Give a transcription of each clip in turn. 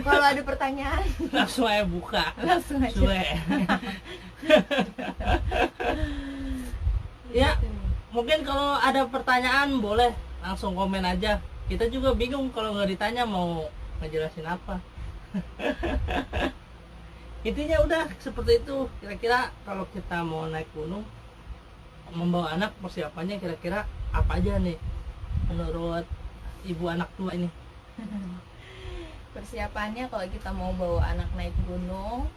Kalau ada pertanyaan langsung aja buka. langsung aja. Ya, Gitu. mungkin kalau ada pertanyaan boleh langsung komen aja. Kita juga bingung kalau nggak ditanya mau ngejelasin apa. Intinya udah seperti itu. Kira-kira kalau kita mau naik gunung, membawa anak, persiapannya kira-kira apa aja nih menurut ibu anak tua ini? Persiapannya kalau kita mau bawa anak naik gunung,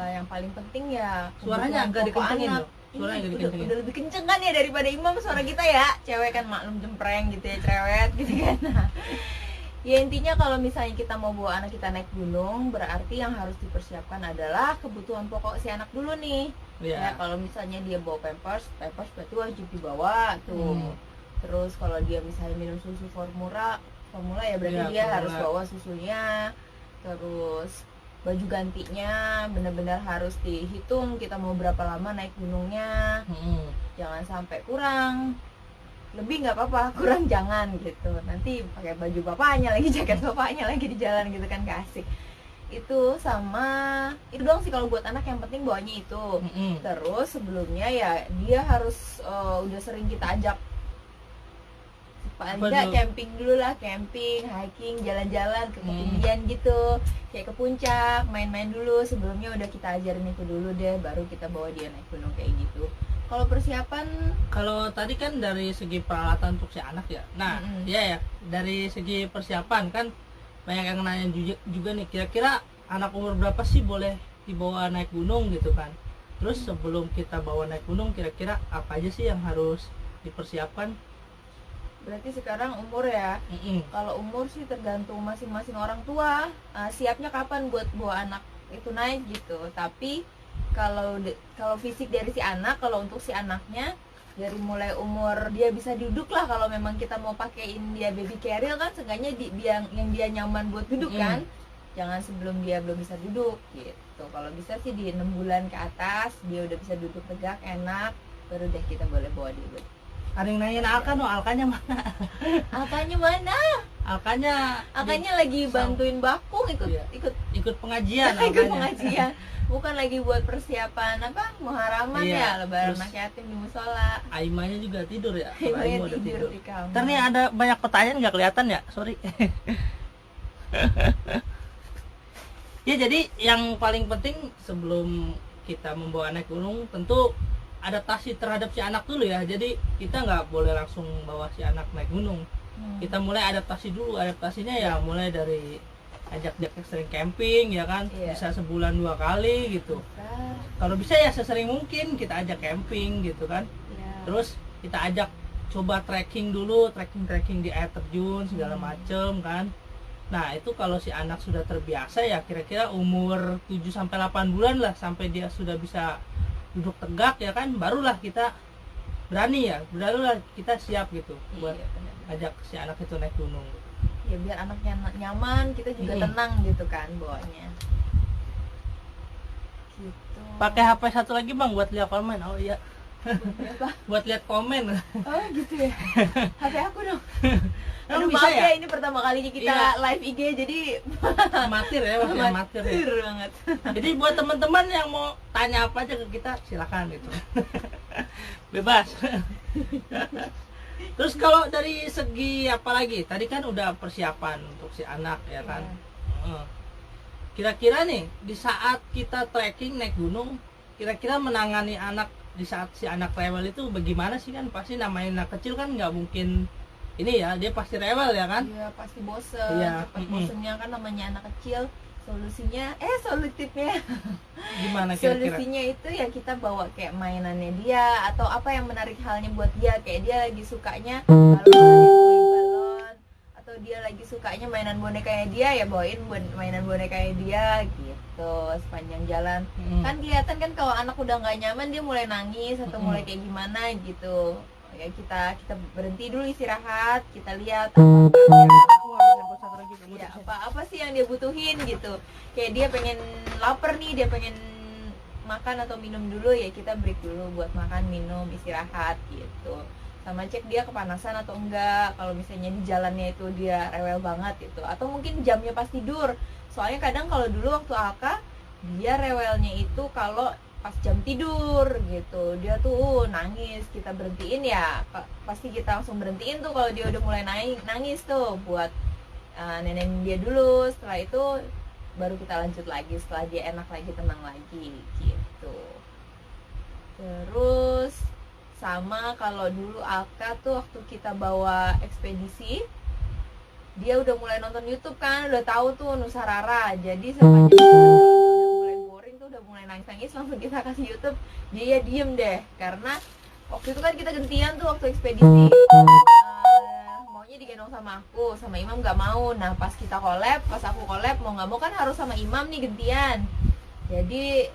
yang paling penting ya Suaranya kebutuhan agak pokok dikencengin anak. loh. Suaranya agak Udah dikencengin. lebih kenceng kan ya daripada Imam suara kita ya. Cewek kan maklum jempreng gitu ya, cerewet gitu kan. Nah, ya intinya kalau misalnya kita mau bawa anak kita naik gunung, berarti yang harus dipersiapkan adalah kebutuhan pokok si anak dulu nih. Ya, kalau misalnya dia bawa pampers berarti wajib dibawa tuh. Terus kalau dia misalnya minum susu formula ya berarti dia formula. harus bawa susunya. Terus baju gantinya benar-benar harus dihitung kita mau berapa lama naik gunungnya. Jangan sampai kurang, lebih nggak apa-apa, kurang jangan gitu. Nanti pakai baju bapaknya lagi, jaket bapaknya lagi di jalan gitu kan, gak asik. Itu sama itu doang sih kalau buat anak, yang penting bawanya itu. Terus sebelumnya ya dia harus udah sering kita ajak paling enggak camping dulu lah, camping, hiking, jalan-jalan ke ketinggian gitu, kayak ke puncak, main-main dulu. Sebelumnya udah kita ajarin itu dulu deh, baru kita bawa dia naik gunung kayak gitu. Kalau persiapan, kalau tadi kan dari segi peralatan untuk si anak ya. Nah, iya ya, dari segi persiapan kan banyak yang nanya juga nih, kira-kira anak umur berapa sih boleh dibawa naik gunung gitu kan. Terus sebelum kita bawa naik gunung, kira-kira apa aja sih yang harus dipersiapkan? berarti sekarang umur ya. Kalau umur sih tergantung masing-masing orang tua, siapnya kapan buat bawa anak itu naik gitu. Tapi kalau fisik dari si anak, kalau untuk si anaknya dari mulai umur dia bisa duduk lah, kalau memang kita mau pakein dia baby carrier kan, seenggaknya yang dia nyaman buat duduk kan. Jangan sebelum dia belum bisa duduk gitu. Kalau bisa sih di 6 bulan ke atas dia udah bisa duduk tegak enak, baru deh kita boleh bawa dia buat. Ada yang nanyain Alka no, Alkanya mana? Alkanya mana? Alkanya lagi bantuin Bakung ikut pengajian. Ikut pengajian. Bukan lagi buat persiapan muharaman ya, lebaran anak yatim di musola. Aimanya juga tidur ya. Aimanya tidur di kamar. Ntar nih ada banyak pertanyaan nggak kelihatan ya, sorry. Ya, jadi yang paling penting sebelum kita membawa anak gunung tentu adaptasi terhadap si anak dulu ya. Jadi kita nggak boleh langsung bawa si anak naik gunung. Kita mulai adaptasi dulu. Adaptasinya ya mulai dari ajak dia sering camping ya kan. Bisa sebulan 2 kali gitu. Kalau bisa ya sesering mungkin kita ajak camping gitu kan. Terus kita ajak coba trekking dulu, trekking di air terjun segala macem kan. Nah itu kalau si anak sudah terbiasa ya kira-kira umur 7-8 bulan lah, sampai dia sudah bisa duduk tegak ya kan, barulah kita berani ya, barulah kita siap gitu buat ajak si anak itu naik gunung. Ya biar anaknya nyaman, kita juga tenang gitu kan bawanya. Gitu. Pakai HP satu lagi bang buat lihat komen. Oh iya. Buat lihat komen. Oh gitu ya. HP aku dong. Aduh, maaf ya? Ini pertama kalinya kita live IG, jadi amatir ya, masih amatir ya. Banget. Jadi buat teman-teman yang mau tanya apa aja ke kita silakan gitu. Bebas. Terus kalau dari segi apa lagi? Tadi kan udah persiapan untuk si anak ya kan. Kira-kira nih di saat kita trekking naik gunung, kira-kira menangani anak di saat si anak rewel itu bagaimana sih? Kan pasti namanya anak kecil kan nggak mungkin ini ya, dia pasti rewel ya kan? Iya pasti bosen, cepat bosennya kan namanya anak kecil. Solusinya, solutifnya gimana kira-kira? Solusinya itu ya kita bawa kayak mainannya dia, atau apa yang menarik halnya buat dia. Kayak dia lagi sukanya balon, atau dia lagi sukanya mainan bonekanya dia, ya bawain mainan bonekanya dia gitu sepanjang jalan. Kan kelihatan kan kalau anak udah nggak nyaman dia mulai nangis atau mulai kayak gimana gitu. Ya kita berhenti dulu istirahat, kita lihat apa sih yang dia butuhin gitu. Kayak dia pengen lapar nih, dia pengen makan atau minum dulu, ya kita break dulu buat makan, minum, istirahat gitu. sama cek dia kepanasan atau enggak, kalau misalnya di jalannya itu dia rewel banget gitu, atau mungkin jamnya pas tidur. Soalnya kadang kalau dulu waktu Alka dia rewelnya itu kalau pas jam tidur gitu, dia tuh nangis, kita berhentiin ya pasti kita langsung berhentiin tuh kalau dia udah mulai nangis tuh, buat nenenin dia dulu, setelah itu baru kita lanjut lagi setelah dia enak lagi, tenang lagi gitu. Terus sama kalau dulu Alka tuh waktu kita bawa ekspedisi, dia udah mulai nonton YouTube kan, udah tahu tuh Nusa Rara. Jadi sepanjang udah mulai boring tuh, udah mulai nangis langsung kita kasih YouTube, dia diem deh. Karena waktu itu kan kita gantian tuh waktu ekspedisi, maunya digendong sama aku, sama Imam nggak mau. Nah pas kita collab, pas aku collab mau nggak mau kan harus sama Imam nih gantian. Jadi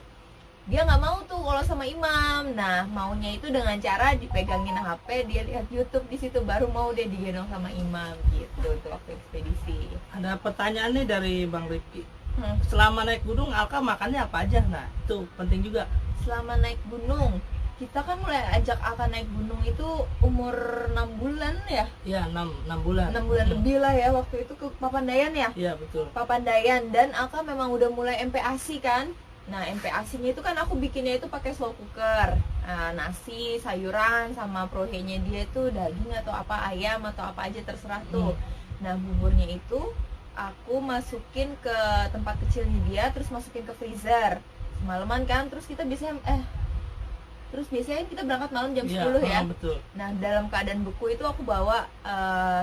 dia nggak mau tuh kalau sama Imam. Nah maunya itu dengan cara dipegangin HP, dia lihat YouTube di situ, baru mau dia digendong sama Imam gitu tuh waktu ekspedisi. Ada pertanyaan nih dari Bang Rifki. Selama naik gunung Alka makannya apa aja? Nah itu penting juga. Selama naik gunung, kita kan mulai ajak Alka naik gunung itu umur 6 bulan ya? Iya 6 bulan. 6 bulan lebih lah ya, waktu itu ke Papandayan ya? Iya betul. Papandayan, dan Alka memang udah mulai MPASI kan? Nah MPASI-nya itu kan aku bikinnya itu pakai slow cooker, nasi, sayuran, sama prohenya dia itu daging atau apa, ayam atau apa aja terserah tuh. Nah buburnya itu aku masukin ke tempat kecilnya dia, terus masukin ke freezer semalaman kan, terus kita biasanya kita berangkat malam jam 10 ya. Betul. Nah dalam keadaan beku itu aku bawa,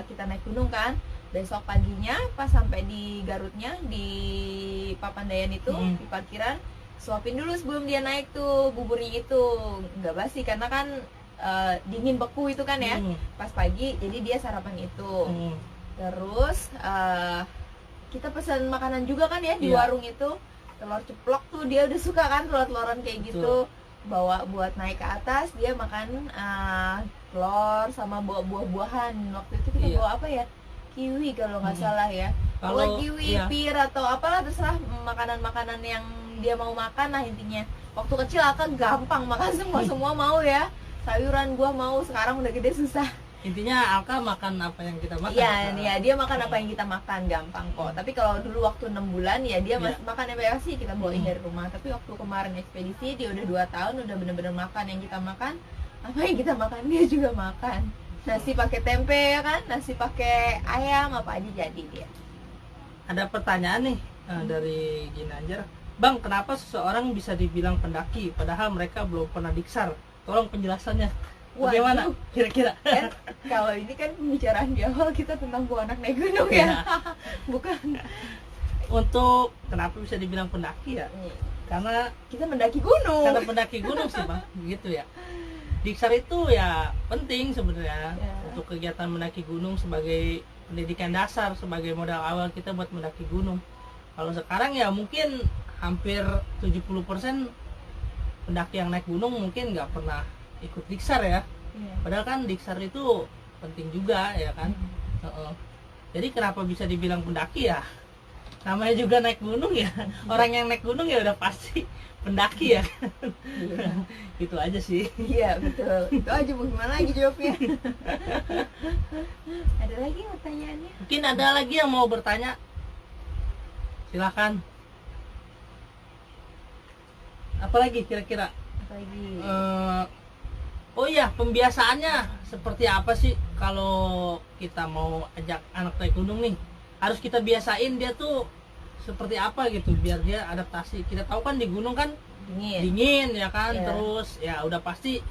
kita naik gunung kan, besok paginya pas sampai di Garutnya, di Papandayan itu, di parkiran, suapin dulu sebelum dia naik tuh buburnya itu, nggak basi karena kan dingin beku itu kan ya. Pas pagi jadi dia sarapan itu. Terus kita pesan makanan juga kan ya di warung itu, telur ceplok tuh dia udah suka kan, telur-teloran kayak gitu. Bawa buat naik ke atas, dia makan telur sama buah-buahan. Waktu itu kita bawa apa ya, kiwi kalau nggak salah ya, bawa kiwi, pir atau apalah terserah, makanan-makanan yang dia mau makan lah intinya. Waktu kecil akan gampang makan semua mau ya, sayuran buah mau, sekarang udah gede susah. Intinya Alka makan apa yang kita makan. Iya, dia makan apa yang kita makan, gampang kok. Tapi kalau dulu waktu 6 bulan ya dia makan MPASI, kita bawain dari rumah. Tapi waktu kemarin ekspedisi dia udah 2 tahun, udah bener-bener makan yang kita makan. Apa yang kita makan dia juga makan. Nasi pakai tempe ya kan, nasi pakai ayam, apa aja jadi dia. Ada pertanyaan nih dari Ginanjar. Bang, kenapa seseorang bisa dibilang pendaki padahal mereka belum pernah diksar? Tolong penjelasannya. Bagaimana kira-kira? Kan, kalau ini kan pembicaraan di awal kita tentang bawa anak naik gunung ya. Bukan. Untuk kenapa bisa dibilang pendaki ya? Karena kita mendaki gunung. Karena pendaki gunung sih Bang, begitu ya. Diksar itu ya penting sebenarnya untuk kegiatan mendaki gunung sebagai pendidikan dasar, sebagai modal awal kita buat mendaki gunung. Kalau sekarang ya mungkin hampir 70% pendaki yang naik gunung mungkin nggak pernah ikut diksar ya. Padahal kan diksar itu penting juga ya kan. Jadi kenapa bisa dibilang pendaki ya? Namanya juga naik gunung ya. Orang yang naik gunung ya udah pasti pendaki ya. Gitu aja sih. Iya betul. Itu aja, mau gimana lagi jawabnya. Ada lagi pertanyaannya? Mungkin ada lagi yang mau bertanya. Silakan. Apalagi kira-kira? Apalagi? Oh iya, pembiasaannya seperti apa sih kalau kita mau ajak anak naik gunung nih? Harus kita biasain dia tuh seperti apa gitu biar dia adaptasi. Kita tahu kan di gunung kan dingin ya kan, terus ya udah pasti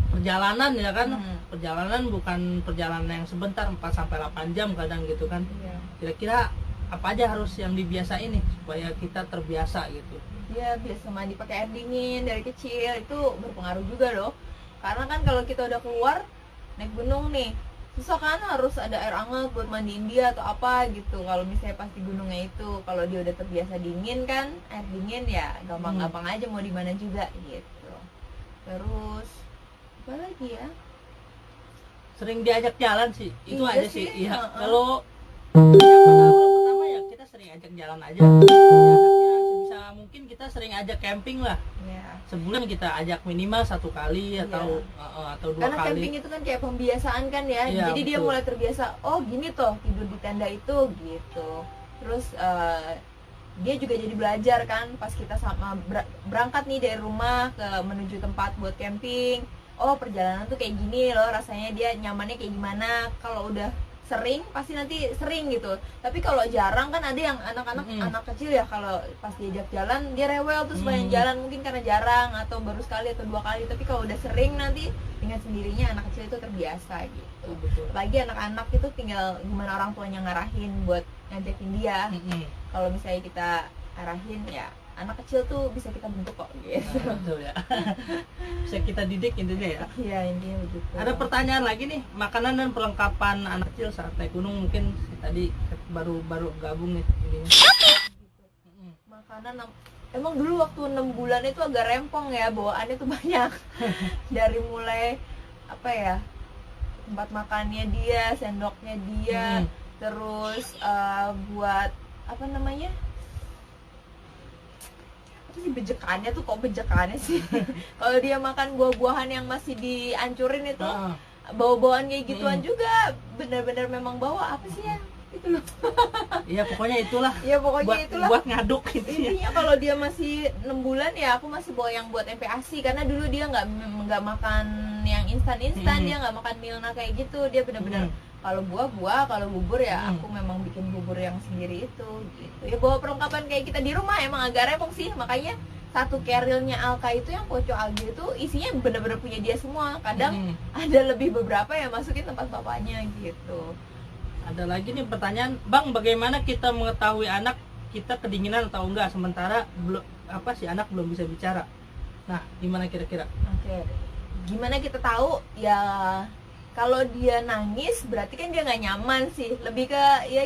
perjalanan ya kan. Perjalanan bukan perjalanan yang sebentar, 4 sampai 8 jam kadang gitu kan. Kira-kira apa aja harus yang dibiasain nih supaya kita terbiasa gitu? Ya biasa mandi pakai air dingin dari kecil, itu berpengaruh juga loh. Karena kan kalau kita udah keluar naik gunung nih, susah kan, harus ada air hangat buat mandiin dia atau apa gitu. Kalau misalnya pas di gunungnya itu, kalau dia udah terbiasa dingin kan, air dingin ya gampang-gampang aja mau di mana juga gitu. Terus apa lagi ya? Sering diajak jalan sih, itu iya aja sih. Iya. Kalau pertama ya kita sering ajak jalan aja. Ya, sebisa mungkin kita sering ajak camping lah. sebulan kita ajak minimal 1 kali atau atau 2 karena kali. camping itu kan kayak pembiasaan kan ya, jadi betul. Dia mulai terbiasa, oh gini toh tidur di tenda itu gitu. Terus dia juga jadi belajar kan pas kita sama berangkat nih dari rumah ke menuju tempat buat camping. Oh perjalanan tuh kayak gini loh rasanya, dia nyamannya kayak gimana. Kalau udah sering pasti nanti sering gitu, tapi kalau jarang kan ada yang anak-anak anak kecil ya, kalau pas diajak jalan dia rewel tuh sepanjang jalan, mungkin karena jarang atau baru sekali atau 2 kali. Tapi kalau udah sering nanti dengan sendirinya anak kecil itu terbiasa gitu. Lagi anak-anak itu tinggal gimana orang tuanya ngarahin buat ngajakin dia. Kalau misalnya kita arahin ya anak kecil tuh bisa kita bentuk kok gitu. Betul ya. Bisa kita didik intinya ya. Iya intinya begitu. Ada pertanyaan lagi nih, makanan dan perlengkapan anak kecil saat naik gunung, mungkin tadi baru gabung nih intinya. Makanan emang dulu waktu 6 bulan itu agak rempong ya, bawaannya tuh banyak. Dari mulai apa ya, tempat makannya dia, sendoknya dia, terus buat apa namanya, sih bejekannya tuh, kok bejekannya sih. Kalau dia makan buah-buahan yang masih dihancurin itu bawa-bawaan kayak gituan juga, benar-benar memang bawa apa sih ya itu loh. Iya pokoknya itulah. Iya pokoknya itulah. Buat ngaduk intinya. Kalau dia masih 6 bulan ya aku masih bawa yang buat MPASI, karena dulu dia nggak makan yang instan dia nggak makan Milna kayak gitu. Dia benar-benar kalau buah, kalau bubur ya aku memang bikin bubur yang sendiri itu gitu. Ya bawa perlengkapan kayak kita di rumah emang agak repot sih, makanya satu kerilnya Alka itu yang poco alge itu isinya benar-benar punya dia semua. Kadang ada lebih beberapa yang masukin tempat bapaknya gitu. Ada lagi nih pertanyaan, Bang, bagaimana kita mengetahui anak kita kedinginan atau enggak sementara si anak belum bisa bicara? Nah, gimana kira-kira? Oke. Gimana kita tahu? Ya kalau dia nangis berarti kan dia nggak nyaman sih, lebih ke ya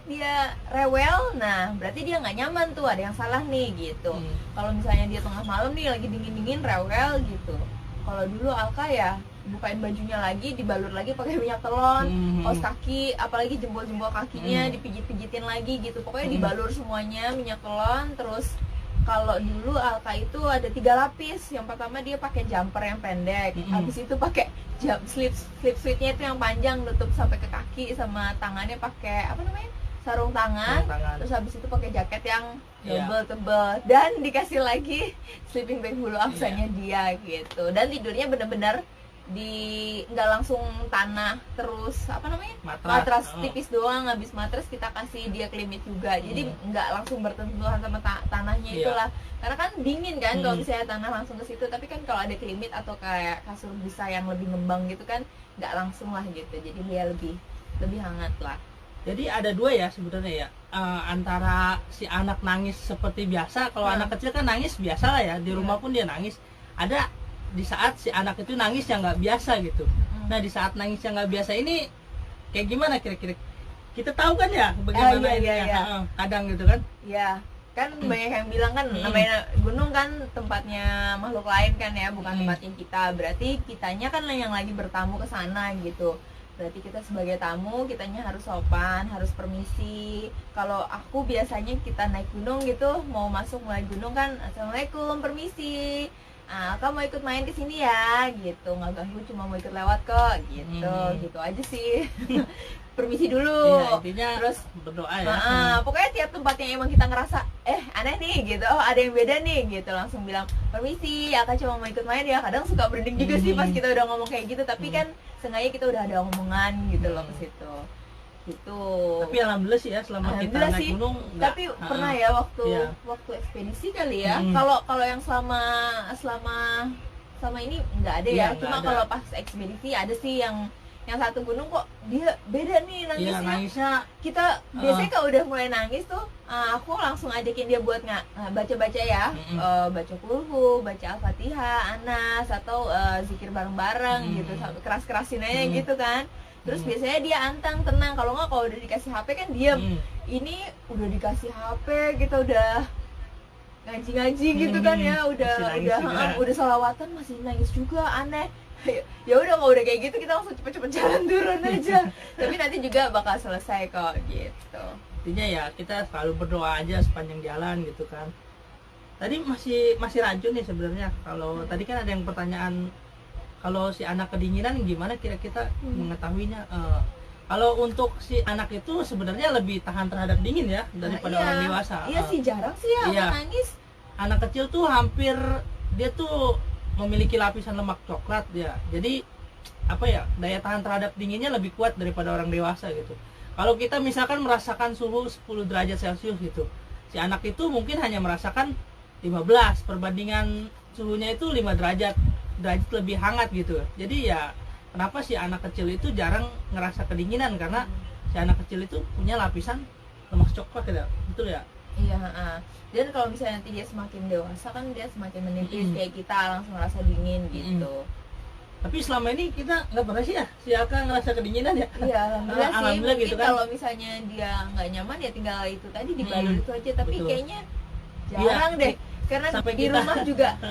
dia rewel, nah berarti dia nggak nyaman tuh, ada yang salah nih gitu. Kalau misalnya dia tengah malam nih lagi dingin rewel gitu, kalau dulu Alka ya bukain bajunya lagi, dibalut lagi pakai minyak telon, kaos kaki, apalagi jempol kakinya dipijit-pijitin lagi gitu, pokoknya dibalur semuanya minyak telon. Terus kalau dulu Alka itu ada 3 lapis. Yang pertama dia pakai jumper yang pendek, habis itu pakai slip sweatnya itu yang panjang nutup sampai ke kaki, sama tangannya pakai apa namanya, sarung tangan. Terus habis itu pakai jaket yang double tebel, dan dikasih lagi sleeping bag bulu aksanya dia gitu. Dan tidurnya bener-bener nggak langsung tanah terus apa namanya, matras tipis doang. Habis matras kita kasih dia kelimit juga, jadi nggak langsung bertentuan sama tanahnya itulah, karena kan dingin kan kalau misalnya tanah langsung ke situ. Tapi kan kalau ada kelimit atau kayak kasur busa yang lebih ngembang gitu kan nggak langsung lah gitu, jadi dia lebih hangat lah. Jadi ada 2 ya sebenarnya ya, antara si anak nangis seperti biasa. Kalau anak kecil kan nangis biasa lah ya, di rumah pun dia nangis. Ada di saat si anak itu nangis yang nggak biasa gitu. Nah di saat nangis yang nggak biasa ini kayak gimana kira-kira? Kita tahu kan ya bagaimana kadang gitu kan? Iya, kan banyak yang bilang kan namanya gunung kan tempatnya makhluk lain kan ya, bukan tempatnya kita. Berarti kitanya kan yang lagi bertamu ke sana gitu. Berarti kita sebagai tamu kitanya harus sopan, harus permisi. Kalau aku biasanya kita naik gunung gitu, mau masuk mulai gunung kan, assalamualaikum, permisi. Kamu mau ikut main ke sini ya gitu, nggak ganggu, cuma mau ikut lewat kok gitu. Gitu aja sih. Permisi dulu ya, intinya terus berdoa ya. Pokoknya tiap tempat yang emang kita ngerasa aneh nih gitu, oh ada yang beda nih gitu, langsung bilang permisi, Aka cuma mau ikut main ya. Kadang suka berunding juga sih pas kita udah ngomong kayak gitu, tapi kan sengaja kita udah ada omongan gitu loh ke situ gitu. Tapi alhamdulillah sih ya selama kita naik gunung tapi pernah ya waktu ekspedisi kali ya. Kalau yang selama ini nggak ada ya, cuma kalau pas ekspedisi ada sih yang satu gunung kok dia beda nih nangisnya. Nangisnya kita biasanya kalau udah mulai nangis tuh aku langsung ajakin dia buat baca-baca ya, baca kulhu, baca al-fatihah, anas, atau zikir bareng-bareng gitu, keras-kerasin aja gitu kan. Terus biasanya dia antang, tenang. Kalau nggak, kalau udah dikasih HP kan diam. Ini udah dikasih HP, kita udah ngaji-ngaji gitu kan ya, udah salawatan masih nangis juga, aneh. Ya udah, kalau udah kayak gitu kita langsung cepet-cepet jalan turun aja. Tapi nanti juga bakal selesai kok gitu. Intinya ya kita selalu berdoa aja sepanjang jalan gitu kan. tadi masih racun nih sebenarnya. Kalau tadi kan ada yang pertanyaan kalau si anak kedinginan gimana kira-kira mengetahuinya. Kalau untuk si anak itu sebenarnya lebih tahan terhadap dingin ya daripada orang dewasa. Iya sih, jarang sih ya iya. nangis. Anak kecil tuh hampir dia tuh memiliki lapisan lemak coklat ya. Jadi apa ya, daya tahan terhadap dinginnya lebih kuat daripada orang dewasa gitu. Kalau kita misalkan merasakan suhu 10 derajat Celcius gitu, si anak itu mungkin hanya merasakan 15 perbandingan suhunya itu 5 derajat lebih hangat gitu. Jadi ya kenapa si anak kecil itu jarang ngerasa kedinginan, karena si anak kecil itu punya lapisan lemak coklat ya, betul ya? Iya. Dan kalau misalnya nanti dia semakin dewasa kan dia semakin menipis kayak kita langsung ngerasa dingin gitu. Tapi selama ini kita nggak pernah sih ya si Alka ngerasa kedinginan ya? Iya, alhamdulillah sih. Gitu kan? Kalau misalnya dia nggak nyaman ya tinggal itu tadi dibalur itu aja. Tapi betul. kayaknya jarang deh. Karena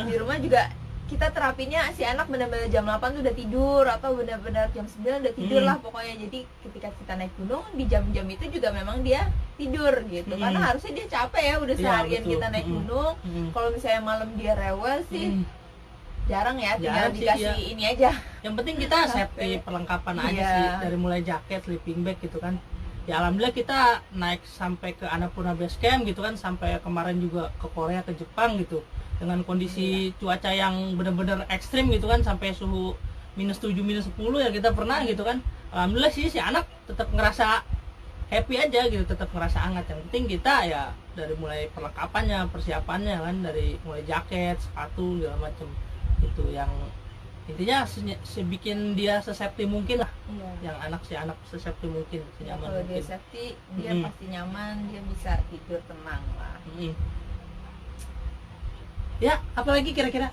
di rumah juga kita terapinya si anak benar-benar jam 8 tuh udah tidur, atau benar-benar jam 9 udah tidur lah pokoknya. Jadi ketika kita naik gunung di jam-jam itu juga memang dia tidur gitu. Karena harusnya dia capek ya udah seharian kita naik gunung. Kalau misalnya malam dia rewel sih jarang ya, tinggal dikasih ini aja. Yang penting kita safety perlengkapan aja sih, dari mulai jaket, sleeping bag gitu kan. Ya alhamdulillah kita naik sampai ke Annapurna Base Camp gitu kan, sampai kemarin juga ke Korea, ke Jepang gitu, dengan kondisi cuaca yang benar-benar ekstrim gitu kan, sampai suhu -7, -10 ya kita pernah gitu kan. Alhamdulillah sih si anak tetap ngerasa happy aja gitu, tetap ngerasa hangat. Yang penting kita ya dari mulai perlengkapannya, persiapannya kan, dari mulai jaket, sepatu segala macam itu yang intinya sebikin dia sesafety mungkin lah. Yang si anak sesafety mungkin, senyaman kalau mungkin. dia safety dia pasti nyaman, dia bisa tidur tenang lah. Ya apalagi kira-kira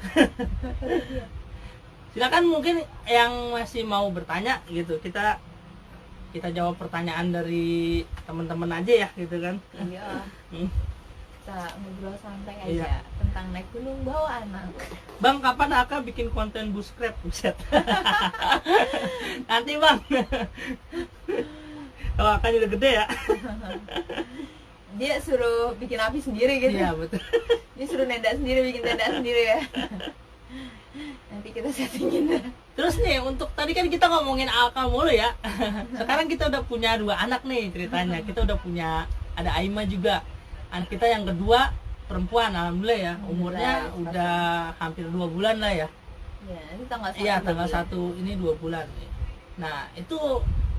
silakan mungkin yang masih mau bertanya gitu, kita jawab pertanyaan dari teman-teman aja ya gitu kan. Iya. Kita ngobrol santai aja tentang naik gunung bawa anak. Bang, kapan Aka bikin konten bushcraft? Buset. Nanti bang. Kalau Aka udah gede ya. Dia suruh bikin api sendiri gitu. Iya betul. Dia suruh nenda sendiri, bikin tenda sendiri ya. Nanti kita settingin. Terus nih, untuk tadi kan kita ngomongin Alka mulu ya. Sekarang kita udah punya 2 anak nih ceritanya. Kita udah punya, ada Aima juga. Anak kita yang kedua perempuan, alhamdulillah ya. Umurnya udah hampir 2 bulan lah ya. Iya, ini tanggal 1. Iya, tanggal 1 ini 2 bulan. Nah, itu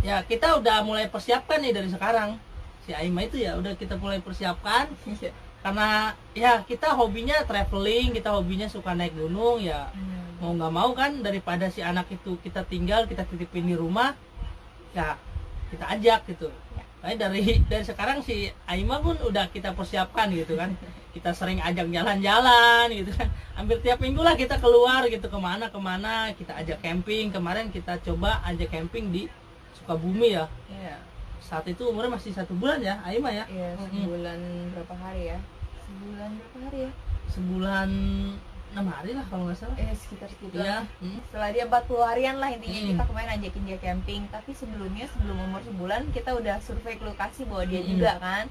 ya kita udah mulai persiapkan nih dari sekarang. Si Aima itu ya udah kita mulai persiapkan. Karena ya kita hobinya traveling, kita hobinya suka naik gunung ya. Mau nggak mau kan, daripada si anak itu kita tinggal, kita titipin di rumah, ya kita ajak gitu. Nah, dari sekarang si Aima pun udah kita persiapkan gitu kan. Kita sering ajak jalan-jalan gitu kan. Hampir tiap minggu lah kita keluar gitu, kemana kita ajak camping. Kemarin kita coba ajak camping di Sukabumi ya. Iya. Saat itu umurnya masih 1 bulan ya Aima ya. Iya, sebulan berapa hari ya? Sebulan 6 hari lah kalau nggak salah. Sekitar ya. Setelah dia 40 harian lah intinya kita kemarin ajakin dia camping. Tapi sebelum umur sebulan kita udah survei ke lokasi bawa dia juga kan.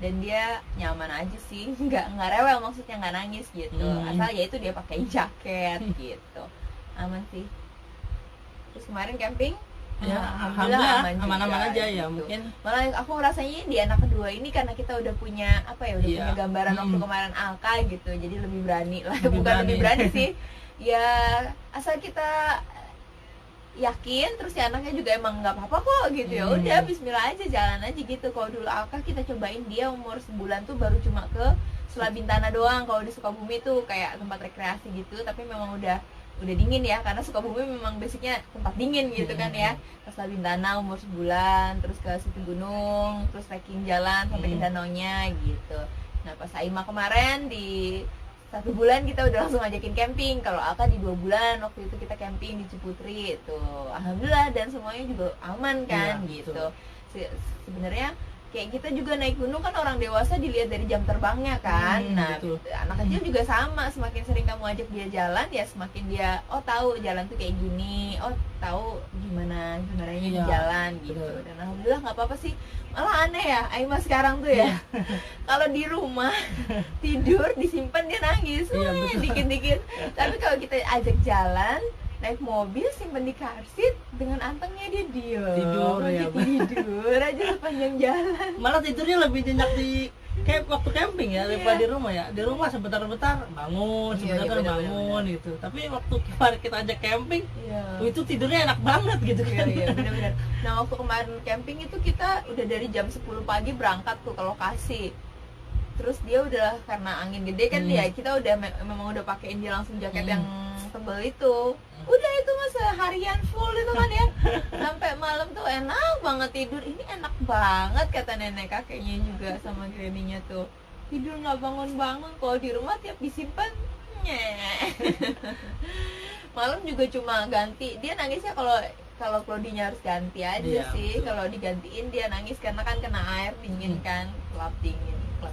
Dan dia nyaman aja sih, nggak rewel, maksudnya nggak nangis gitu. Asal ya itu dia pakai jaket gitu, aman sih. Terus kemarin camping ya, alhamdulillah aman-aman aja gitu. ya. Mungkin malah aku rasanya di anak kedua ini karena kita udah punya punya gambaran waktu kemarin Alka gitu, jadi lebih berani lah. Lebih berani sih ya, asal kita yakin, terus si anaknya juga emang nggak apa-apa kok gitu. Ya udah bismillah aja, jalan aja gitu. Kalau dulu Alka kita cobain dia umur sebulan tuh baru cuma ke Selabintana doang. Kalau di Sukabumi tuh kayak tempat rekreasi gitu, tapi memang udah dingin ya, karena Sukabumi memang basicnya tempat dingin gitu kan ya. Ke Selabintana umur sebulan, terus ke situ gunung, terus trekking jalan sampai ke danaunya gitu. Nah pas Aima kemarin di 1 bulan kita udah langsung ajakin camping. Kalau Alka di 2 bulan waktu itu kita camping di Ciputri itu, alhamdulillah, dan semuanya juga aman kan gitu. Sebenarnya kayak kita juga naik gunung kan, orang dewasa dilihat dari jam terbangnya kan. Nah anak kecil juga sama, semakin sering kamu ajak dia jalan ya semakin dia tahu jalan tuh kayak gini, tahu gimana di Iya, jalan gitu. bener. Dan alhamdulillah nggak apa-apa sih. Malah aneh ya Aima sekarang tuh ya, kalau di rumah tidur disimpan dia nangis, Iya, betul. dikit-dikit. Tapi kalau kita ajak jalan naik mobil simpen di car seat, dengan antengnya dia diem Tidur, ya, tidur aja sepanjang jalan. Malah tidurnya lebih nyenyak di kayak waktu camping ya, daripada di rumah ya. Di rumah sebentar-bentar bangun, Iya, sebentar bener, bangun gitu. Tapi waktu kemarin kita ajak camping, Iya. itu tidurnya enak banget gitu kan. Iya, benar-benar. Nah, waktu kemarin camping itu kita udah dari jam 10 pagi berangkat tuh ke lokasi. Terus dia udah, karena angin gede kan dia, kita udah memang udah pakein dia langsung jaket yang tebel itu. Udah itu mas harian full itu kan ya. Sampai malam tuh enak banget tidur. Ini enak banget kata nenek kakeknya juga sama granny-nya tuh. Tidur nggak bangun-bangun. Kalau di rumah tiap disimpan malam juga cuma ganti. Dia nangisnya kalau Claudia harus ganti aja Iya, sih. betul. Kalau digantiin dia nangis karena kan kena air dingin kan, kelap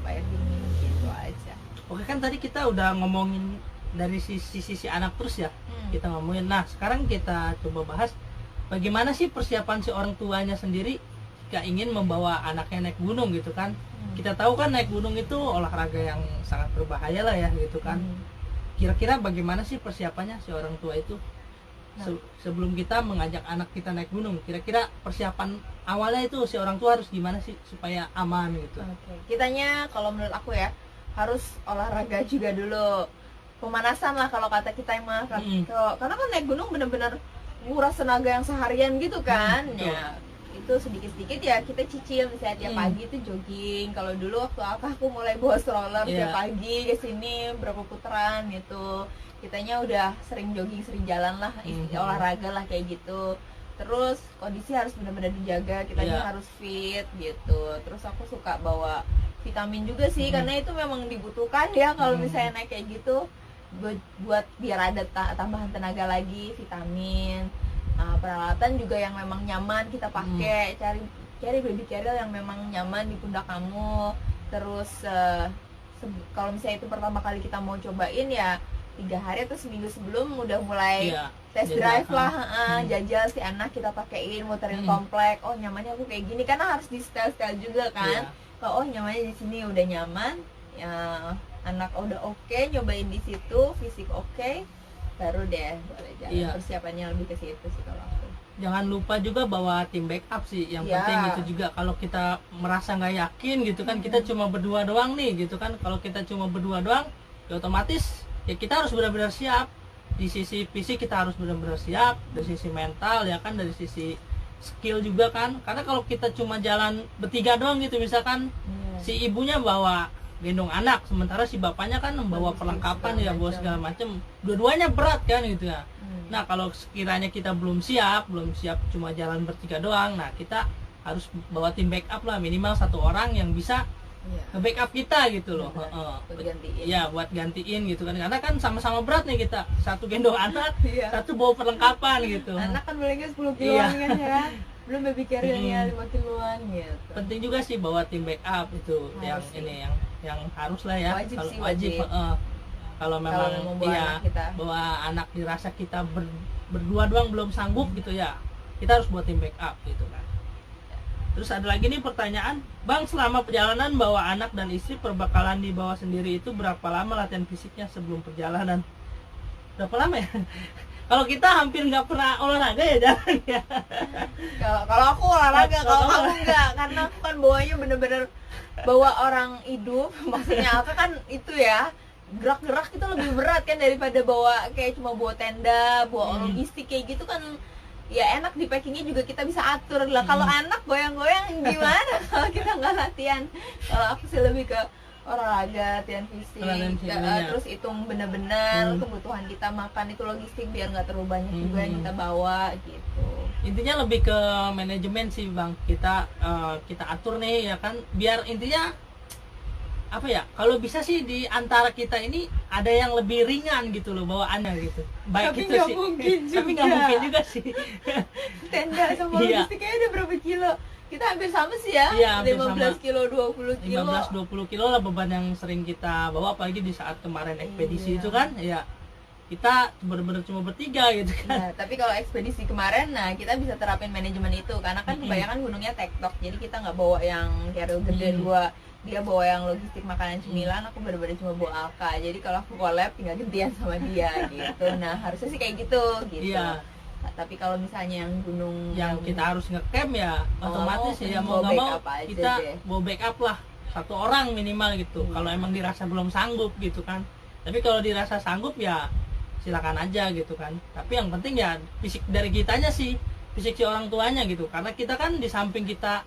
air dingin gitu aja. Oke, kan tadi kita udah ngomongin dari sisi anak terus ya. Kita ngomongin. Nah, sekarang kita coba bahas bagaimana sih persiapan si orang tuanya sendiri jika ingin membawa anaknya naik gunung gitu kan. Kita tahu kan naik gunung itu olahraga yang sangat berbahaya lah ya gitu kan. Kira-kira bagaimana sih persiapannya si orang tua itu sebelum kita mengajak anak kita naik gunung? Kira-kira persiapan awalnya itu si orang tua harus gimana sih supaya aman gitu? Oke. Kitanya kalau menurut aku ya harus olahraga juga dulu, pemanasan lah kalau kata kita mah. Karena kan naik gunung bener-bener nguras tenaga yang seharian gitu kan. Ya itu sedikit-sedikit ya kita cicil, misalnya tiap pagi itu jogging. Kalau dulu waktu aku mulai bawa stroller tiap pagi ke sini berapa putaran gitu, kitanya udah sering jogging, sering jalan lah, olahraga lah kayak gitu. Terus kondisi harus benar-benar dijaga, kitanya harus fit gitu. Terus aku suka bawa vitamin juga sih, karena itu memang dibutuhkan ya kalau misalnya naik kayak gitu, buat biar ada tambahan tenaga lagi, vitamin. Peralatan juga yang memang nyaman kita pakai, cari baby carrier yang memang nyaman di pundak kamu. Terus kalau misalnya itu pertama kali kita mau cobain ya 3 hari atau seminggu sebelum udah mulai test drive lah, jajal si anak kita pakein, muterin komplek. Oh nyamannya aku kayak gini, karena harus di style juga kan. Oh nyamannya di sini udah nyaman, ya anak udah oke, nyobain di situ, fisik oke, baru deh boleh jalan. Persiapannya lebih ke situ sih kalau aku. Jangan lupa juga bawa tim backup sih, yang penting itu juga. Kalau kita merasa nggak yakin gitu kan, kita cuma berdua doang nih gitu kan. Kalau kita cuma berdua doang, ya otomatis ya kita harus benar-benar siap. Di sisi fisik kita harus benar-benar siap, dari sisi mental ya kan, dari sisi skill juga kan. Karena kalau kita cuma jalan bertiga doang gitu, misalkan si ibunya bawa gendong anak, sementara si bapaknya kan membawa perlengkapan ya, bawa segala macam, dua-duanya berat kan gitu ya. Nah kalau sekiranya kita belum siap cuma jalan bertiga doang, nah kita harus bawa tim backup lah, minimal 1 orang yang bisa nge-backup kita gitu loh. Buat gantiin gitu kan, karena kan sama-sama berat nih kita, satu gendong anak, satu bawa perlengkapan gitu. Anak kan bolehnya 10 kiloan kan ya, belum baby carrier-nya 5 kiloan gitu. Penting juga sih bawa tim backup itu, harus yang harus lah ya. Wajib. Kalau memang bawa anak dirasa kita berdua doang belum sanggup gitu ya, kita harus buat tim backup gitu kan. Terus ada lagi nih pertanyaan, Bang, selama perjalanan bawa anak dan istri, perbekalan dibawa sendiri itu berapa lama latihan fisiknya sebelum perjalanan? Berapa lama ya? Kalau kita hampir nggak pernah olahraga ya jalan ya. Kalau aku olahraga, kalau kamu enggak, karena aku kan bawanya bener-bener bawa orang hidup. Maksudnya apa kan itu ya, gerak-gerak itu lebih berat kan daripada bawa kayak cuma bawa tenda, bawa logistik kayak gitu kan. Ya enak di packingnya juga kita bisa atur lah. Kalau anak goyang-goyang gimana kalau kita nggak latihan? Kalau aku sih lebih ke olahraga, latihan fisik, terus hitung benar-benar kebutuhan kita makan itu logistik biar nggak terlalu banyak juga yang kita bawa gitu. Intinya lebih ke manajemen sih Bang, kita atur nih ya kan, biar intinya apa ya, kalau bisa sih di antara kita ini ada yang lebih ringan gitu loh bawaannya gitu. Baik tapi itu gak sih. mungkin juga. Tapi nggak mungkin juga sih. Tenda sama logistik kayaknya udah berapa kilo? Kita hampir sama sih ya. 15 kilo, 20 kilo. 15-20 kilo lah beban yang sering kita bawa, apalagi di saat kemarin ekspedisi itu kan. Ya. kita bener-bener cuma bertiga gitu kan. Ya, tapi kalau ekspedisi kemarin, nah kita bisa terapin manajemen itu karena kan kebanyakan gunungnya tektok, jadi kita nggak bawa yang carrier gede dua, dia bawa yang logistik makanan cemilan, aku bener-bener cuma bawa Alka, jadi kalau aku collab tinggal gantian sama dia gitu. Nah harusnya sih kayak gitu. Iya. Nah, tapi kalau misalnya yang gunung yang kita harus ngecamp ya otomatis ya mau nggak mau kita bawa backup lah, 1 orang minimal gitu. Kalau emang dirasa belum sanggup gitu kan, tapi kalau dirasa sanggup ya silakan aja gitu kan. Tapi yang penting ya fisik dari kitanya sih, fisik si orang tuanya gitu, karena kita kan di samping kita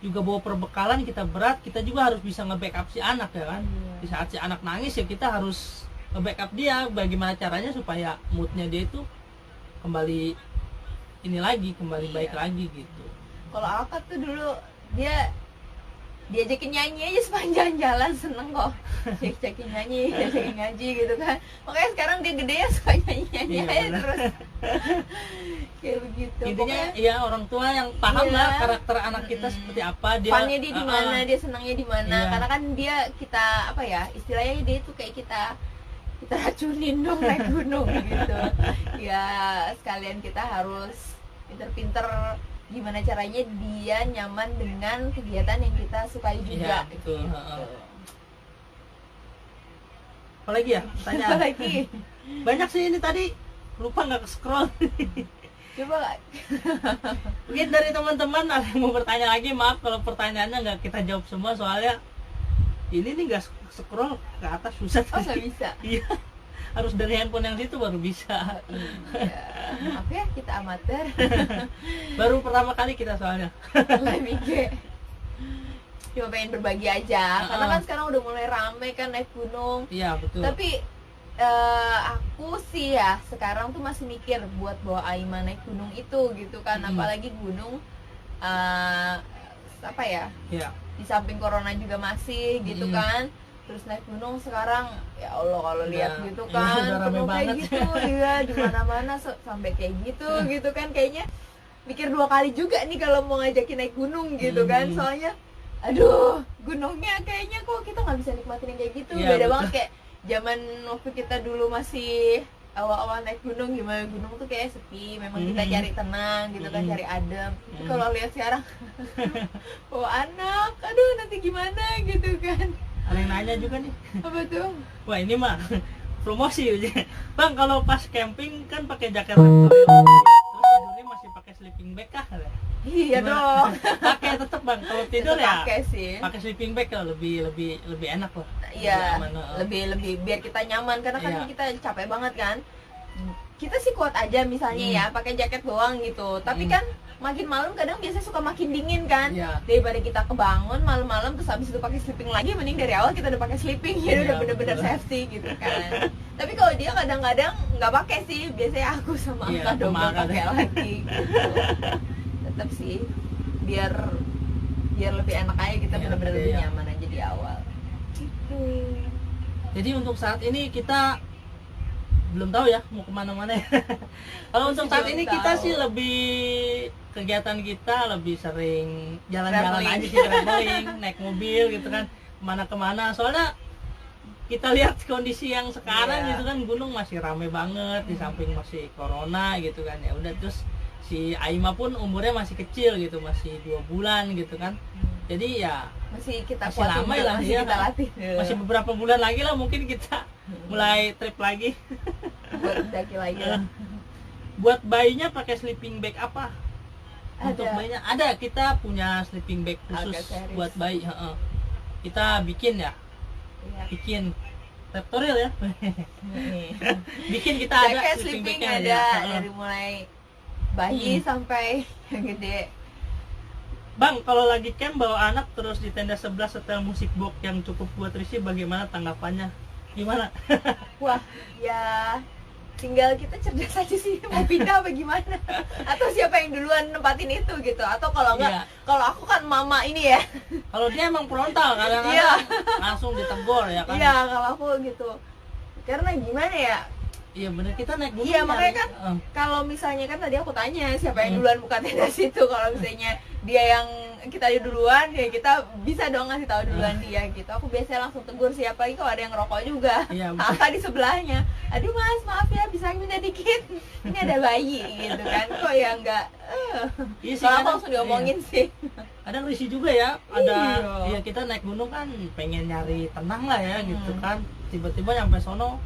juga bawa perbekalan, kita berat, kita juga harus bisa nge-backup si anak ya kan. Di saat si anak nangis ya kita harus nge-backup dia, bagaimana caranya supaya moodnya dia itu kembali ini lagi, kembali baik lagi gitu. Kalau Alka tuh dulu dia diajakin nyanyi aja sepanjang jalan seneng kok, diajakin nyanyi, diajakin ngaji gitu kan. Makanya sekarang dia gede ya suka nyanyi aja terus kayak begitu. Intinya ya orang tua yang paham lah karakter anak kita seperti apa, dia funnya dia di mana, dia senangnya di mana. Karena kan dia kita apa ya istilahnya, dia itu kayak kita racunin dong naik gunung gitu ya. Sekalian kita harus pinter-pinter gimana caranya dia nyaman dengan kegiatan yang kita sukai juga. Iya, betul. Gitu. Apalagi ya pertanyaan? Apalagi? Banyak sih ini tadi, lupa nggak scroll. Coba mungkin dari teman-teman ada yang mau bertanya lagi. Maaf kalau pertanyaannya nggak kita jawab semua, soalnya ini nih nggak scroll ke atas susah. Oh nggak bisa? Iya, harus dari handphone yang situ baru bisa. Iya. Maaf ya, kita amatir. Baru pertama kali kita soalnya. Live. Cuma pengen berbagi aja, karena kan sekarang udah mulai rame kan naik gunung. Iya betul. Tapi aku sih ya sekarang tuh masih mikir buat bawa Aima naik gunung itu gitu kan. Apalagi gunung apa ya? Iya. Di samping corona juga masih gitu kan. Terus naik gunung sekarang ya Allah kalau lihat gitu kan penuh kayak gitu ya, di mana-mana sampai kayak gitu kan, kayaknya mikir 2 kali juga nih kalau mau ngajakin naik gunung gitu kan. Soalnya aduh, gunungnya kayaknya kok kita nggak bisa nikmatin yang kayak gitu. Beda betul banget kayak zaman waktu kita dulu masih awal-awal naik gunung. Gimana gunung tuh kayak sepi, memang kita cari tenang gitu kan, cari adem. Tapi kalau lihat sekarang anak, aduh nanti gimana gitu kan. Ada yang nanya juga nih. Apa tuh? Wah ini mah promosi aja. Bang, kalau pas camping kan pakai jaket terus tidurnya masih pakai sleeping bag kah? Iya dong. Pakai tetap Bang, kalau tidur ya pakai sih. Pakai sleeping bag lah, lebih enak lah. Iya, lebih biar kita nyaman, karena kan kita capek banget kan. Kita sih kuat aja misalnya ya pakai jaket doang gitu. Tapi kan makin malam kadang biasanya suka makin dingin kan. Daripada kita kebangun malam-malam terus habis itu pakai sleeping lagi, mending dari awal kita udah pakai sleeping ya, udah bener-bener safety gitu kan. Tapi kalau dia kadang-kadang nggak pakai sih, biasanya aku sama Angka double pakai lagi gitu. Tetap sih biar lebih enak aja, kita bener-bener lebih nyaman aja di awal gitu. Jadi untuk saat ini kita belum tahu ya mau kemana-mana ya. Kalau untuk saat ini kita sih lebih kegiatan kita lebih sering jalan-jalan aja sih, traveling, naik mobil gitu kan, kemana-kemana. Soalnya kita lihat kondisi yang sekarang gitu kan, gunung masih rame banget, di samping masih corona gitu kan. Ya udah, terus si Aima pun umurnya masih kecil gitu, masih 2 bulan gitu kan. Jadi ya masih lama lah ya, kita latih. Masih beberapa bulan lagi lah mungkin kita mulai trip lagi. Buat daki lagi lah. Buat bayinya pakai sleeping bag apa? Ada. Untuk bayinya ada, kita punya sleeping bag khusus buat bayi. Kita bikin ya. Bikin tutorial ya. Bikin kita ada sleeping bagnya ada dari mulai bayi sampai yang gede. Bang, kalau lagi camp bawa anak terus di tenda sebelah setel musik box yang cukup buat risih, bagaimana tanggapannya? Gimana? Wah, ya tinggal kita cerdas aja sih mau pindah apa gimana, atau siapa yang duluan nempatin itu gitu. Atau kalau enggak, kalau aku kan mama ini ya, kalau dia emang frontal kadang-kadang langsung ditegur ya kan. Iya, kalau aku gitu, karena gimana ya, iya bener, kita naik gunung. Iya makanya kan kalau misalnya kan tadi aku tanya siapa yang duluan buka tenda situ, kalau misalnya dia yang kita duluan, ya kita bisa dong ngasih tahu duluan dia gitu. Aku biasanya langsung tegur, siapa lagi kalau ada yang rokok juga. Iya, Kakak di sebelahnya, aduh mas maaf ya bisa minta dikit, ini ada bayi gitu kan, kok ya enggak. Iya sih, Kalau aku kadang- langsung diomongin sih. kadang risih juga ya, ada Iya. ya kita naik gunung kan pengen nyari tenang lah ya gitu Hmm. kan, tiba-tiba nyampe sono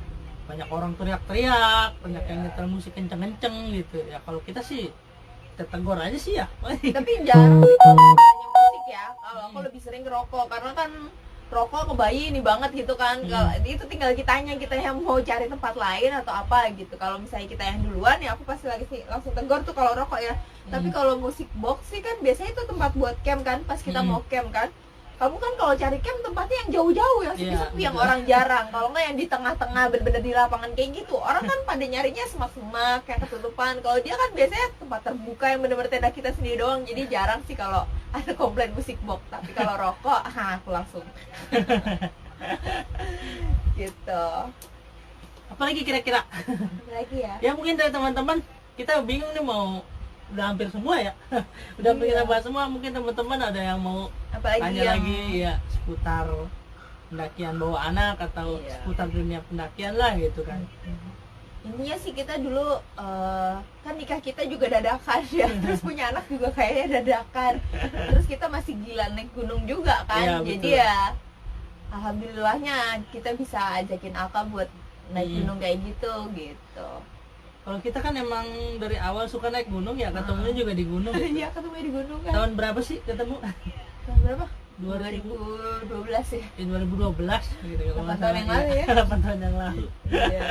banyak orang teriak-teriak, banyak yang Iya. nyetel musik kenceng-kenceng gitu ya. Kalau kita sih kita tegur aja sih ya. Tapi jarang sih kalau misalnya musik ya, kalau aku lebih sering ngerokok karena kan rokok ke bayi ini banget gitu kan. Kalau itu tinggal kitanya, kita yang mau cari tempat lain atau apa gitu. Kalau misalnya kita yang duluan ya aku pasti lagi sih langsung tegur tuh kalau rokok ya. Tapi kalau musik box sih kan biasanya itu tempat buat camp kan, pas kita mau camp kan. Kamu kan kalau cari camp tempatnya yang jauh-jauh, yang sepi-sepi, Iya, yang betul. orang jarang. Kalau nggak yang di tengah-tengah bener-bener di lapangan kayak gitu. Orang kan pada nyarinya semak-semak kayak ketutupan. Kalau dia kan biasanya tempat terbuka yang bener-bener tenda kita sendiri doang. Jadi jarang sih kalau ada komplain musik box. Tapi kalau rokok, aku langsung gitu. Apalagi kira-kira Apa lagi ya? ya mungkin dari teman-teman kita bingung nih, mau udah hampir semua ya. Udah hampir kita Iya. bahas semua, mungkin teman-teman ada yang mau Apalagi tanya yang lagi ya seputar pendakian bawa anak atau Iya. seputar dunia pendakian lah gitu kan. intinya sih kita dulu kan nikah kita juga dadakan ya, terus punya anak juga kayaknya dadakan, terus kita masih gila naik gunung juga kan. Iya, Jadi betul. ya alhamdulillahnya kita bisa ajakin Aka buat naik gunung kayak gitu. Kalau kita kan emang dari awal suka naik gunung ya, ketemunya juga di gunung. Iya, ketemu di gunung kan. Tahun berapa sih ketemu? Tahun berapa? 2000 2012 ya. 2012 gitu kalau 8 nggak tahun salah. yang lalu ya. 8 tahun yang lalu. Iya.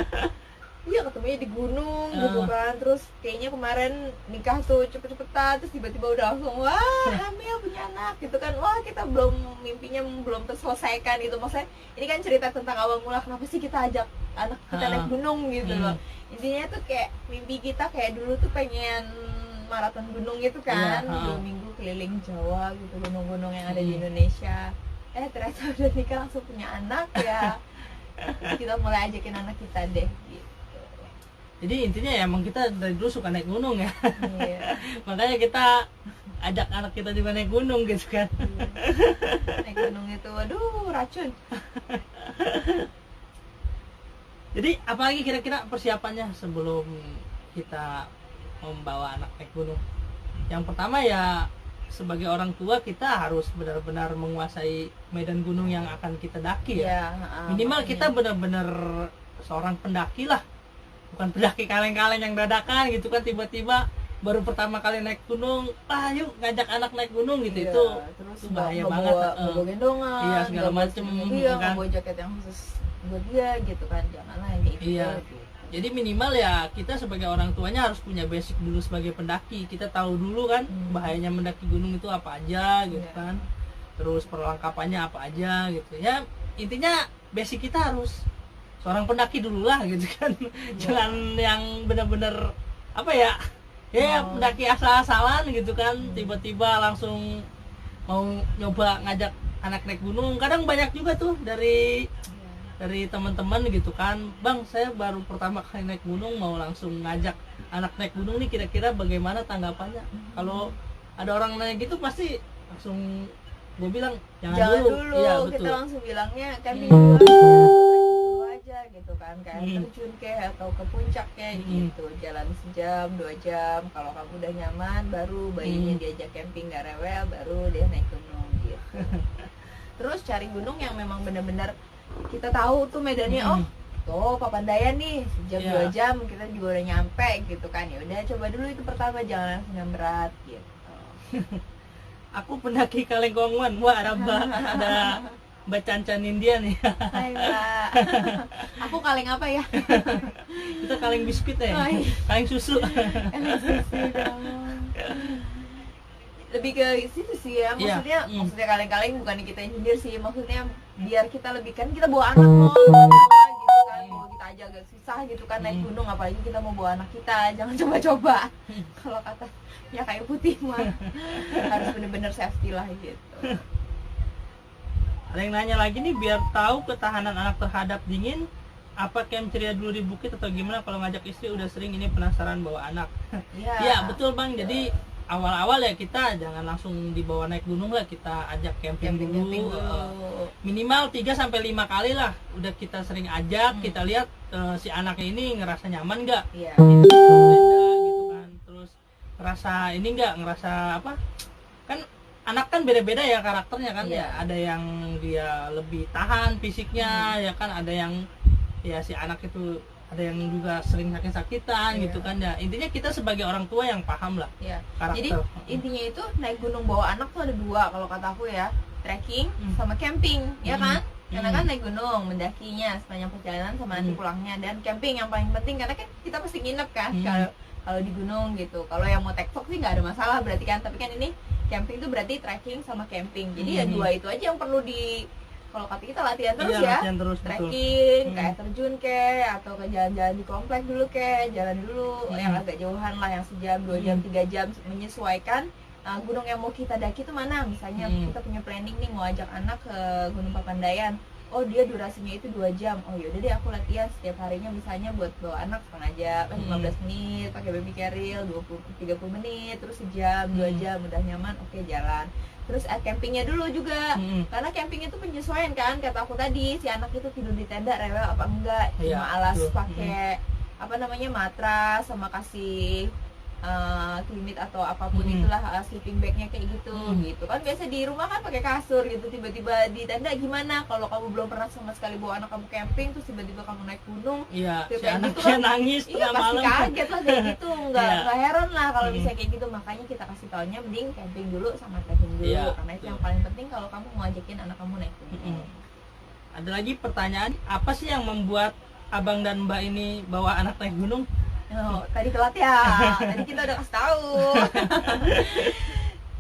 Iya, ketemunya di gunung gitu kan. Terus kayaknya kemarin nikah tuh cepet-cepetan, terus tiba-tiba udah langsung wah hamil punya anak gitu kan. Wah, kita belum, mimpinya belum terselesaikan gitu. Maksudnya ini kan cerita tentang awal mula kenapa sih kita ajak anak kita naik gunung gitu loh. Intinya tuh kayak mimpi kita kayak dulu tuh pengen maraton gunung gitu kan. Iya, 2 minggu keliling Jawa gitu, gunung-gunung yang ada di Indonesia. Ternyata udah nikah langsung punya anak ya. Kita mulai ajakin anak kita deh gitu. Jadi intinya ya emang kita dari dulu suka naik gunung ya. Iya. Makanya kita ajak anak kita juga naik gunung gitu kan. Naik gunung itu waduh racun. Jadi apalagi kira-kira persiapannya sebelum kita membawa anak naik gunung? Yang pertama ya sebagai orang tua kita harus benar-benar menguasai medan gunung yang akan kita daki ya. Minimal makanya. kita benar-benar seorang pendaki lah, bukan pendaki kaleng-kaleng yang dadakan gitu kan, tiba-tiba baru pertama kali naik gunung, yuk ngajak anak naik gunung gitu. Iya, itu terus bahaya nggak banget. bawa gendongan, Iya, segala nggak bawa macem, selimut dia, kan. nggak bawa jaket yang khusus buat dia gitu kan, janganlah yang kayak gitu. Iya. Jadi minimal ya kita sebagai orang tuanya harus punya basic dulu sebagai pendaki. Kita tahu dulu kan bahayanya mendaki gunung itu apa aja gitu Iya. kan. Terus perlengkapannya apa aja gitu. Ya intinya basic kita harus seorang pendaki dulu lah gitu kan. Jangan yang benar-benar apa ya? Ya pendaki asal-asalan gitu kan. Tiba-tiba langsung mau nyoba ngajak anak naik gunung. Kadang banyak juga tuh dari teman-teman gitu kan, bang saya baru pertama kali naik gunung mau langsung ngajak anak naik gunung nih, kira-kira bagaimana tanggapannya? Kalau ada orang nanya gitu pasti langsung gue bilang jangan dulu. Iya, kita betul. langsung bilangnya camping dulu aja gitu kan, kayak terjun kayak atau ke puncak kayak gitu, jalan sejam 2 jam, kalau kamu udah nyaman baru bayinya diajak camping nggak rewel, baru dia naik gunung gitu. Terus cari gunung yang memang benar-benar kita tahu tuh medannya, tuh Papandayan nih sejam 2 jam kita juga udah nyampe gitu kan. Ya udah coba dulu itu pertama, jangan langsung yang berat gitu. Aku pendaki Kalengkongan, wah ada Mbak Cancan India nih. Hai Mbak. Aku kaleng apa ya? Kita kaleng biskuit ya, Oh, iya. kaleng susu. Lebih ke situ sih ya, maksudnya Iya. maksudnya kaleng-kaleng bukan kita yang nyindir sih, maksudnya biar kita lebih, kan kita bawa anak loh gitu kan, bawa kita aja agak susah gitu kan naik gunung, apalagi kita mau bawa anak kita, jangan coba-coba. Kalau kata ya kayu putih mah harus bener-bener safety lah gitu. Ada yang nanya lagi nih, biar tahu ketahanan anak terhadap dingin, apa camp ceria dulu di bukit atau gimana kalau ngajak istri udah sering, ini penasaran bawa anak. Iya. Ya betul bang, jadi awal-awal ya kita jangan langsung dibawa naik gunung lah, kita ajak camping dulu. Minimal 3-5 kali lah udah kita sering ajak, kita lihat si anaknya ini ngerasa nyaman nggak, gitu kan, terus ngerasa ini nggak, ngerasa apa, kan anak kan beda-beda ya karakternya kan, ya ada yang dia lebih tahan fisiknya, ya kan, ada yang ya si anak itu ada yang juga sering sakit-sakitan gitu kan, ya intinya kita sebagai orang tua yang paham lah karakter. Jadi intinya itu naik gunung bawa anak tuh ada 2 kalau kata aku ya, trekking sama camping, ya kan? Karena kan naik gunung mendakinya sepanjang perjalanan sama nanti pulangnya, dan camping yang paling penting karena kan kita pasti nginep kan kalau di gunung gitu. Kalau yang mau tektok sih nggak ada masalah berarti kan, tapi kan ini camping itu berarti trekking sama camping, jadi ya 2 itu aja yang perlu di, kalau kata kita latihan terus latihan terus, trekking, kayak terjun atau ke jalan-jalan di komplek dulu jalan dulu yang agak jauhan lah, yang sejam, 2 jam, 3 jam, menyesuaikan gunung yang mau kita daki itu mana. Misalnya kita punya planning nih mau ajak anak ke Gunung Papandayan, oh dia durasinya itu 2 jam, oh yaudah deh aku latihan setiap harinya misalnya buat bawa anak setengah jam, 15 menit pakai baby carrier, 20-30 menit, terus sejam, 2 jam udah nyaman, oke jalan. Terus campingnya dulu juga, karena camping itu penyesuaian kan, kata aku tadi si anak itu tidur di tenda rewel apa enggak, cuma alas pakai apa namanya matras sama kasih klimit atau apapun itulah, sleeping bagnya kayak gitu gitu kan. Biasa di rumah kan pakai kasur gitu, tiba-tiba di tenda gimana kalau kamu belum pernah sama sekali bawa anak kamu camping, terus tiba-tiba kamu naik gunung, si anaknya gitu kan, nangis tengah malam, pasti kaget lah kayak gitu. nggak heran lah kalau bisa kayak gitu. Makanya kita kasih taunya mending camping dulu sama trekking dulu, karena itu yang paling penting kalau kamu mau ajakin anak kamu naik gunung. Ada lagi pertanyaan, apa sih yang membuat abang dan mbak ini bawa anak naik gunung? Tadi telat ya, tadi kita udah kasih tahu.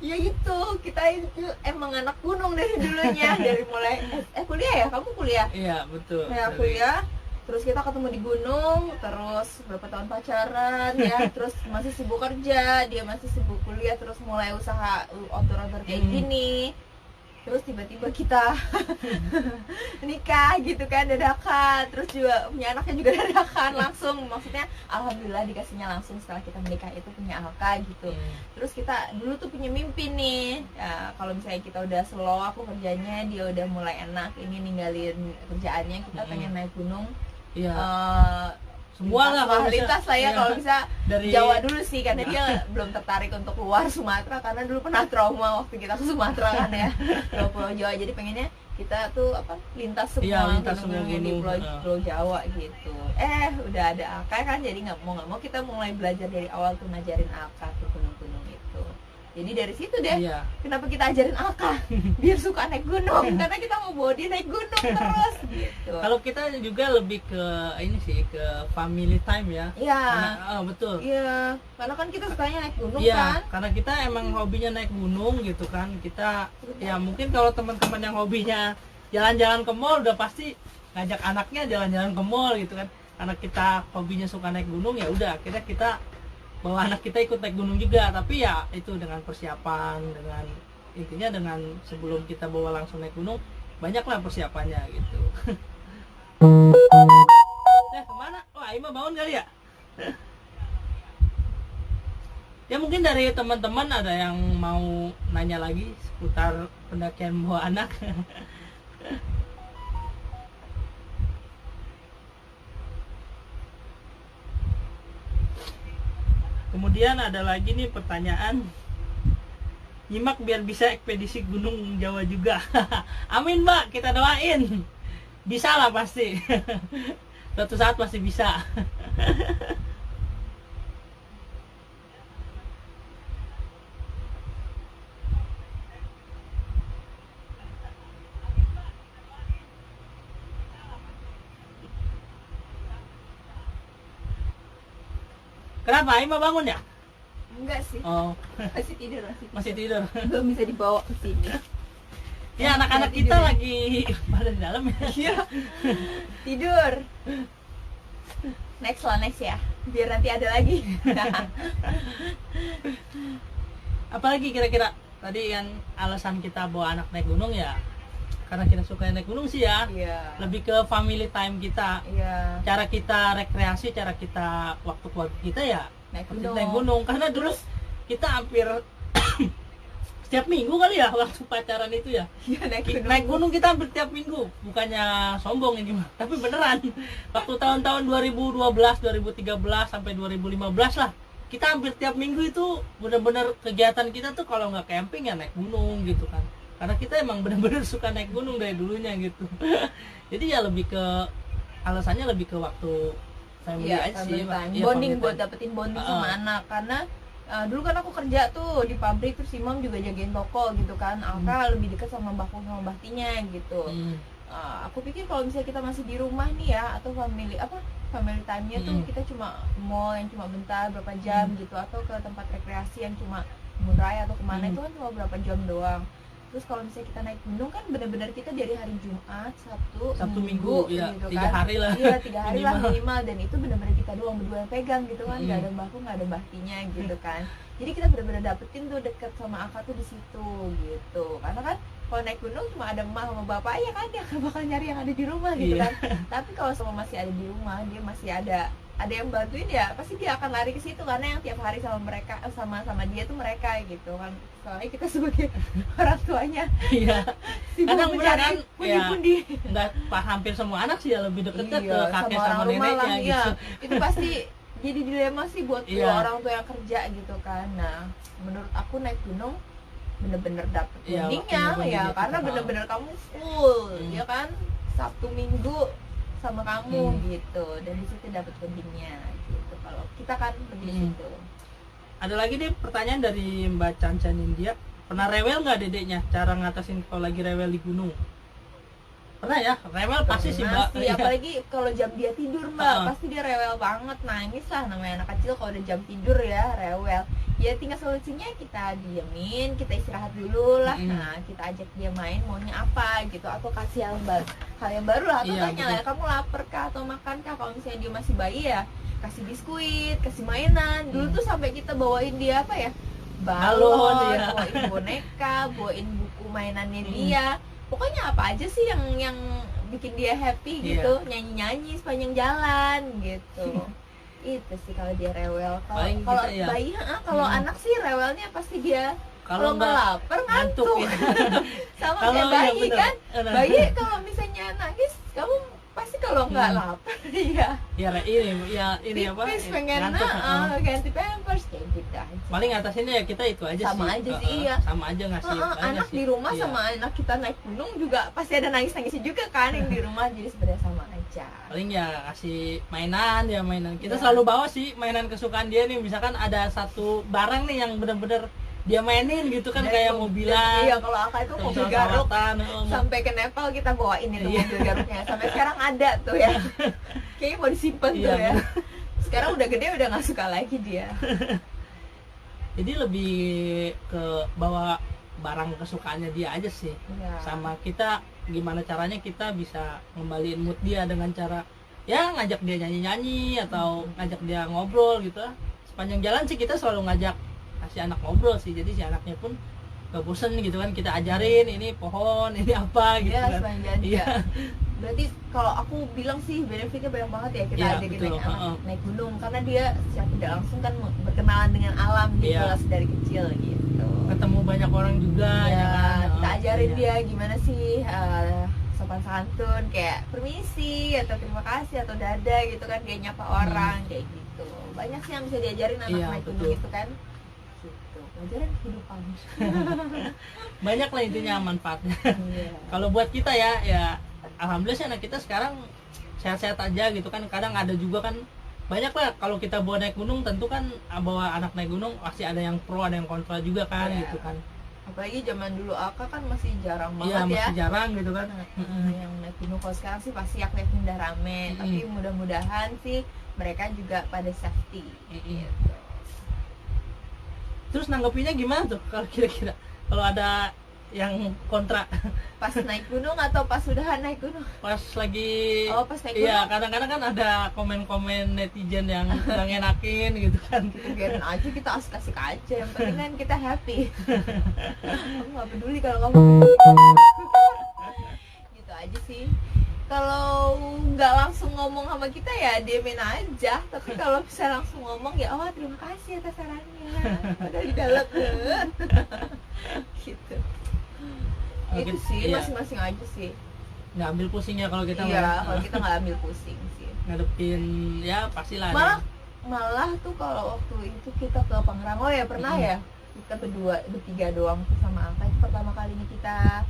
Ya gitu, kita itu emang anak gunung dari dulunya, dari mulai kuliah ya, kamu kuliah? Iya betul. Ya kuliah, terus kita ketemu di gunung, terus berapa tahun pacaran ya, terus masih sibuk kerja, dia masih sibuk kuliah, terus mulai usaha outdoor kayak gini. Terus tiba-tiba kita nikah gitu kan, dadakan, terus juga punya anaknya juga dadakan langsung, maksudnya alhamdulillah dikasihnya langsung setelah kita menikah itu punya Alka gitu. Terus kita dulu tuh punya mimpi nih ya, kalau misalnya kita udah slow aku kerjanya, dia udah mulai enak ini ninggalin kerjaannya, kita pengen naik gunung semua lah, lintas lah ya, kalau bisa dari Jawa dulu sih, karena dia belum tertarik untuk keluar Sumatera karena dulu pernah trauma waktu kita ke Sumatera kan ya, Pulau Jawa. Jadi pengennya kita tuh lintas semua gunung di Pulau Jawa gitu. Udah ada Alka kan, jadi nggak mau kita mulai belajar dari awal tuh ngajarin Alka tuh gunung-gunung itu. Jadi dari situ deh, kenapa kita ajarin Alka biar suka naik gunung, karena kita mau bawa dia naik gunung terus gitu. Kalau kita juga lebih ke ini sih, ke family time ya. Iya. Betul. Iya, karena kan kita sukanya naik gunung kan. Karena kita emang hobinya naik gunung gitu kan. Kita ya mungkin kalau teman-teman yang hobinya jalan-jalan ke mall udah pasti ngajak anaknya jalan-jalan ke mall gitu kan. Karena kita hobinya suka naik gunung, ya udah akhirnya kita bawa anak kita ikut naik gunung juga, tapi ya itu dengan persiapan, dengan intinya dengan sebelum kita bawa langsung naik gunung banyaklah persiapannya gitu. Kemana? Aima bangun kali ya? Ya mungkin dari teman-teman ada yang mau nanya lagi seputar pendakian bawa anak. Kemudian ada lagi nih pertanyaan, nyimak biar bisa ekspedisi Gunung Jawa juga. Amin Mbak, kita doain. Bisa lah pasti. Suatu saat pasti bisa. Kenapa? Aima bangun ya? Enggak sih. Oh. Masih tidur. Masih tidur. Belum bisa dibawa ke sini. Ya anak-anak kita lagi pada di dalam ya. Iya. Tidur. Next ya. Biar nanti ada lagi. Apalagi kira-kira tadi kan alasan kita bawa anak naik gunung ya karena kita suka naik gunung sih ya. Lebih ke family time kita. Cara kita rekreasi, cara kita waktu keluarga kita ya naik gunung. Karena dulu kita hampir setiap minggu kali ya waktu pacaran itu ya. Iya, naik gunung kita hampir tiap minggu. Bukannya sombong ini mah, tapi beneran. Waktu tahun-tahun 2012, 2013 sampai 2015 lah. Kita hampir tiap minggu itu bener-bener kegiatan kita tuh kalau nggak camping ya naik gunung gitu kan. Karena kita emang bener-bener suka naik gunung dari dulunya gitu. Jadi ya lebih ke alasannya lebih ke waktu family ya, aja sih. Ya, bonding buat dapetin bonding sama anak. Karena dulu kan aku kerja tuh di pabrik, terus Imam juga jagain toko gitu kan. Alka lebih dekat sama mbahku sama mbahtinya gitu. Aku pikir kalau misalnya kita masih di rumah nih ya, atau family time-nya tuh kita cuma mall yang cuma bentar berapa jam gitu, atau ke tempat rekreasi yang cuma kebun raya atau kemana itu kan cuma berapa jam doang. Terus kalau misalnya kita naik gunung kan benar-benar kita dari hari Jumat, Sabtu Minggu ya, gitu 3 kan. hari lah. Iya, 3 hari lah minimal, dan itu benar-benar kita doang berdua yang pegang gitu kan. Gak ada mbahku, gak ada mbahtinya gitu kan. Jadi kita benar-benar dapetin tuh deket sama Aka tuh di situ gitu. Karena kan kalau naik gunung cuma ada emak sama bapak ya kan, dia bakal nyari yang ada di rumah gitu kan. Tapi kalau sama masih ada di rumah, dia masih ada yang bantuin ya, pasti dia akan lari ke situ karena yang tiap hari sama mereka sama dia tuh mereka gitu kan. Soalnya kita sebagai orang tuanya kadang mencari kan pundi-pundi. Enggak hampir semua anak sih ya lebih deket ke kakek sama neneknya gitu. Itu pasti jadi dilema sih buat orang tua yang kerja gitu kan. Nah, menurut aku naik gunung bener-bener dapet bondingnya ya, karena bener-bener kamu full ya kan, Sabtu Minggu sama kamu gitu, dan di situ dapat bondingnya gitu. Kalau kita kan lebih di situ. Ada lagi nih pertanyaan dari Mbak Cancan India, pernah rewel nggak dedeknya? Cara ngatasin kalau lagi rewel di gunung? Pernah ya, rewel pasti sih Mbak. Apalagi kalau jam dia tidur Mbak, pasti dia rewel banget, nangis lah, namanya anak kecil kalau udah jam tidur ya rewel. Ya tinggal solusinya kita diemin, kita istirahat dulu lah. Nah, kita ajak dia main maunya apa gitu, atau kasih hal yang baru lah, atau tanya lah, kamu lapar kah atau makan kah. Kalau misalnya dia masih bayi ya kasih biskuit, kasih mainan. Dulu tuh sampai kita bawain dia apa ya, balon, bawain boneka, bawain buku mainannya dia. Pokoknya apa aja sih yang bikin dia happy gitu, nyanyi-nyanyi sepanjang jalan gitu. Itu sih kalau dia rewel. Kalau bayi, kalau anak sih rewelnya pasti dia kalau nggak lapar ngantuk. Sama kayak bayi kan, bayi kalau misalnya nangis kamu pasti kalau nggak lapar ini apa pengen ganti pampers kayak gitu aja. Paling atasinnya ya kita itu aja sama sih. Aja sih sama aja ngasih anak sih. Di rumah sama anak kita naik gunung juga pasti ada nangis-nangisnya juga kan yang di rumah, jadi sebenarnya sama aja. Paling ya kasih mainan kita selalu bawa sih mainan kesukaan dia nih. Misalkan ada satu barang nih yang benar-benar dia mainin gitu kan, kayak mobilan. Iya, kalau Aka itu mobil garuk sampai ke Nepal kita bawain itu mobil garuknya. Sampai sekarang ada tuh ya. Kayaknya mau disimpan tuh ya. Sekarang udah gede udah nggak suka lagi dia. Jadi lebih ke bawa barang kesukaannya dia aja sih. Sama kita gimana caranya kita bisa ngembaliin mood dia dengan cara ya ngajak dia nyanyi-nyanyi atau ngajak dia ngobrol gitu. Sepanjang jalan sih kita selalu ngajak si anak ngobrol sih, jadi si anaknya pun gak bosen gitu kan, kita ajarin ini pohon, ini apa gitu kan. Berarti kalau aku bilang sih benefitnya banyak banget ya kita ajakin naik gunung, karena dia secara tidak langsung kan berkenalan dengan alam gitu lah dari kecil gitu. Ketemu banyak orang juga ya kan. Kita ajarin dia gimana sih sopan santun, kayak permisi atau terima kasih atau dada gitu kan, dia nyapa orang kayak gitu. Banyak sih yang bisa diajarin anak naik gunung itu kan. Pelajaran kehidupan. Banyak lah intinya manfaatnya. Kalau buat kita ya alhamdulillah sih anak kita sekarang sehat-sehat aja gitu kan. Kadang ada juga kan banyak lah kalau kita bawa naik gunung, tentu kan bawa anak naik gunung pasti ada yang pro ada yang kontra juga kan gitu kan. Apalagi zaman dulu Aka kan masih jarang banget masih jarang gitu kan. Yang naik gunung. Kalau sekarang sih pasti aku yakin udah rame. Tapi mudah-mudahan sih mereka juga pada safety gitu. Terus nanggepinnya gimana tuh kalau kira-kira kalau ada yang kontra? Pas naik gunung atau pas udah naik gunung? Pas lagi pas naik gunung? Iya, kadang-kadang kan ada komen-komen netizen yang kurang enakin gitu kan. Biarin aja, kita asik-asik aja, yang penting kan kita happy. Aku gak peduli kalau kamu gitu aja sih. kalau nggak langsung ngomong sama kita ya diemin aja, tapi kalau bisa langsung ngomong ya oh terima kasih atas sarannya, padahal di dalam gitu. Itu sih masing-masing aja sih, nggak ambil pusingnya kalau kita kalau kita nggak ambil pusing sih, ngadepin ya pastilah malah tuh kalau waktu itu kita ke Pangrango ya pernah ya, kita bertiga doang tuh sama Angka. Itu pertama kalinya kita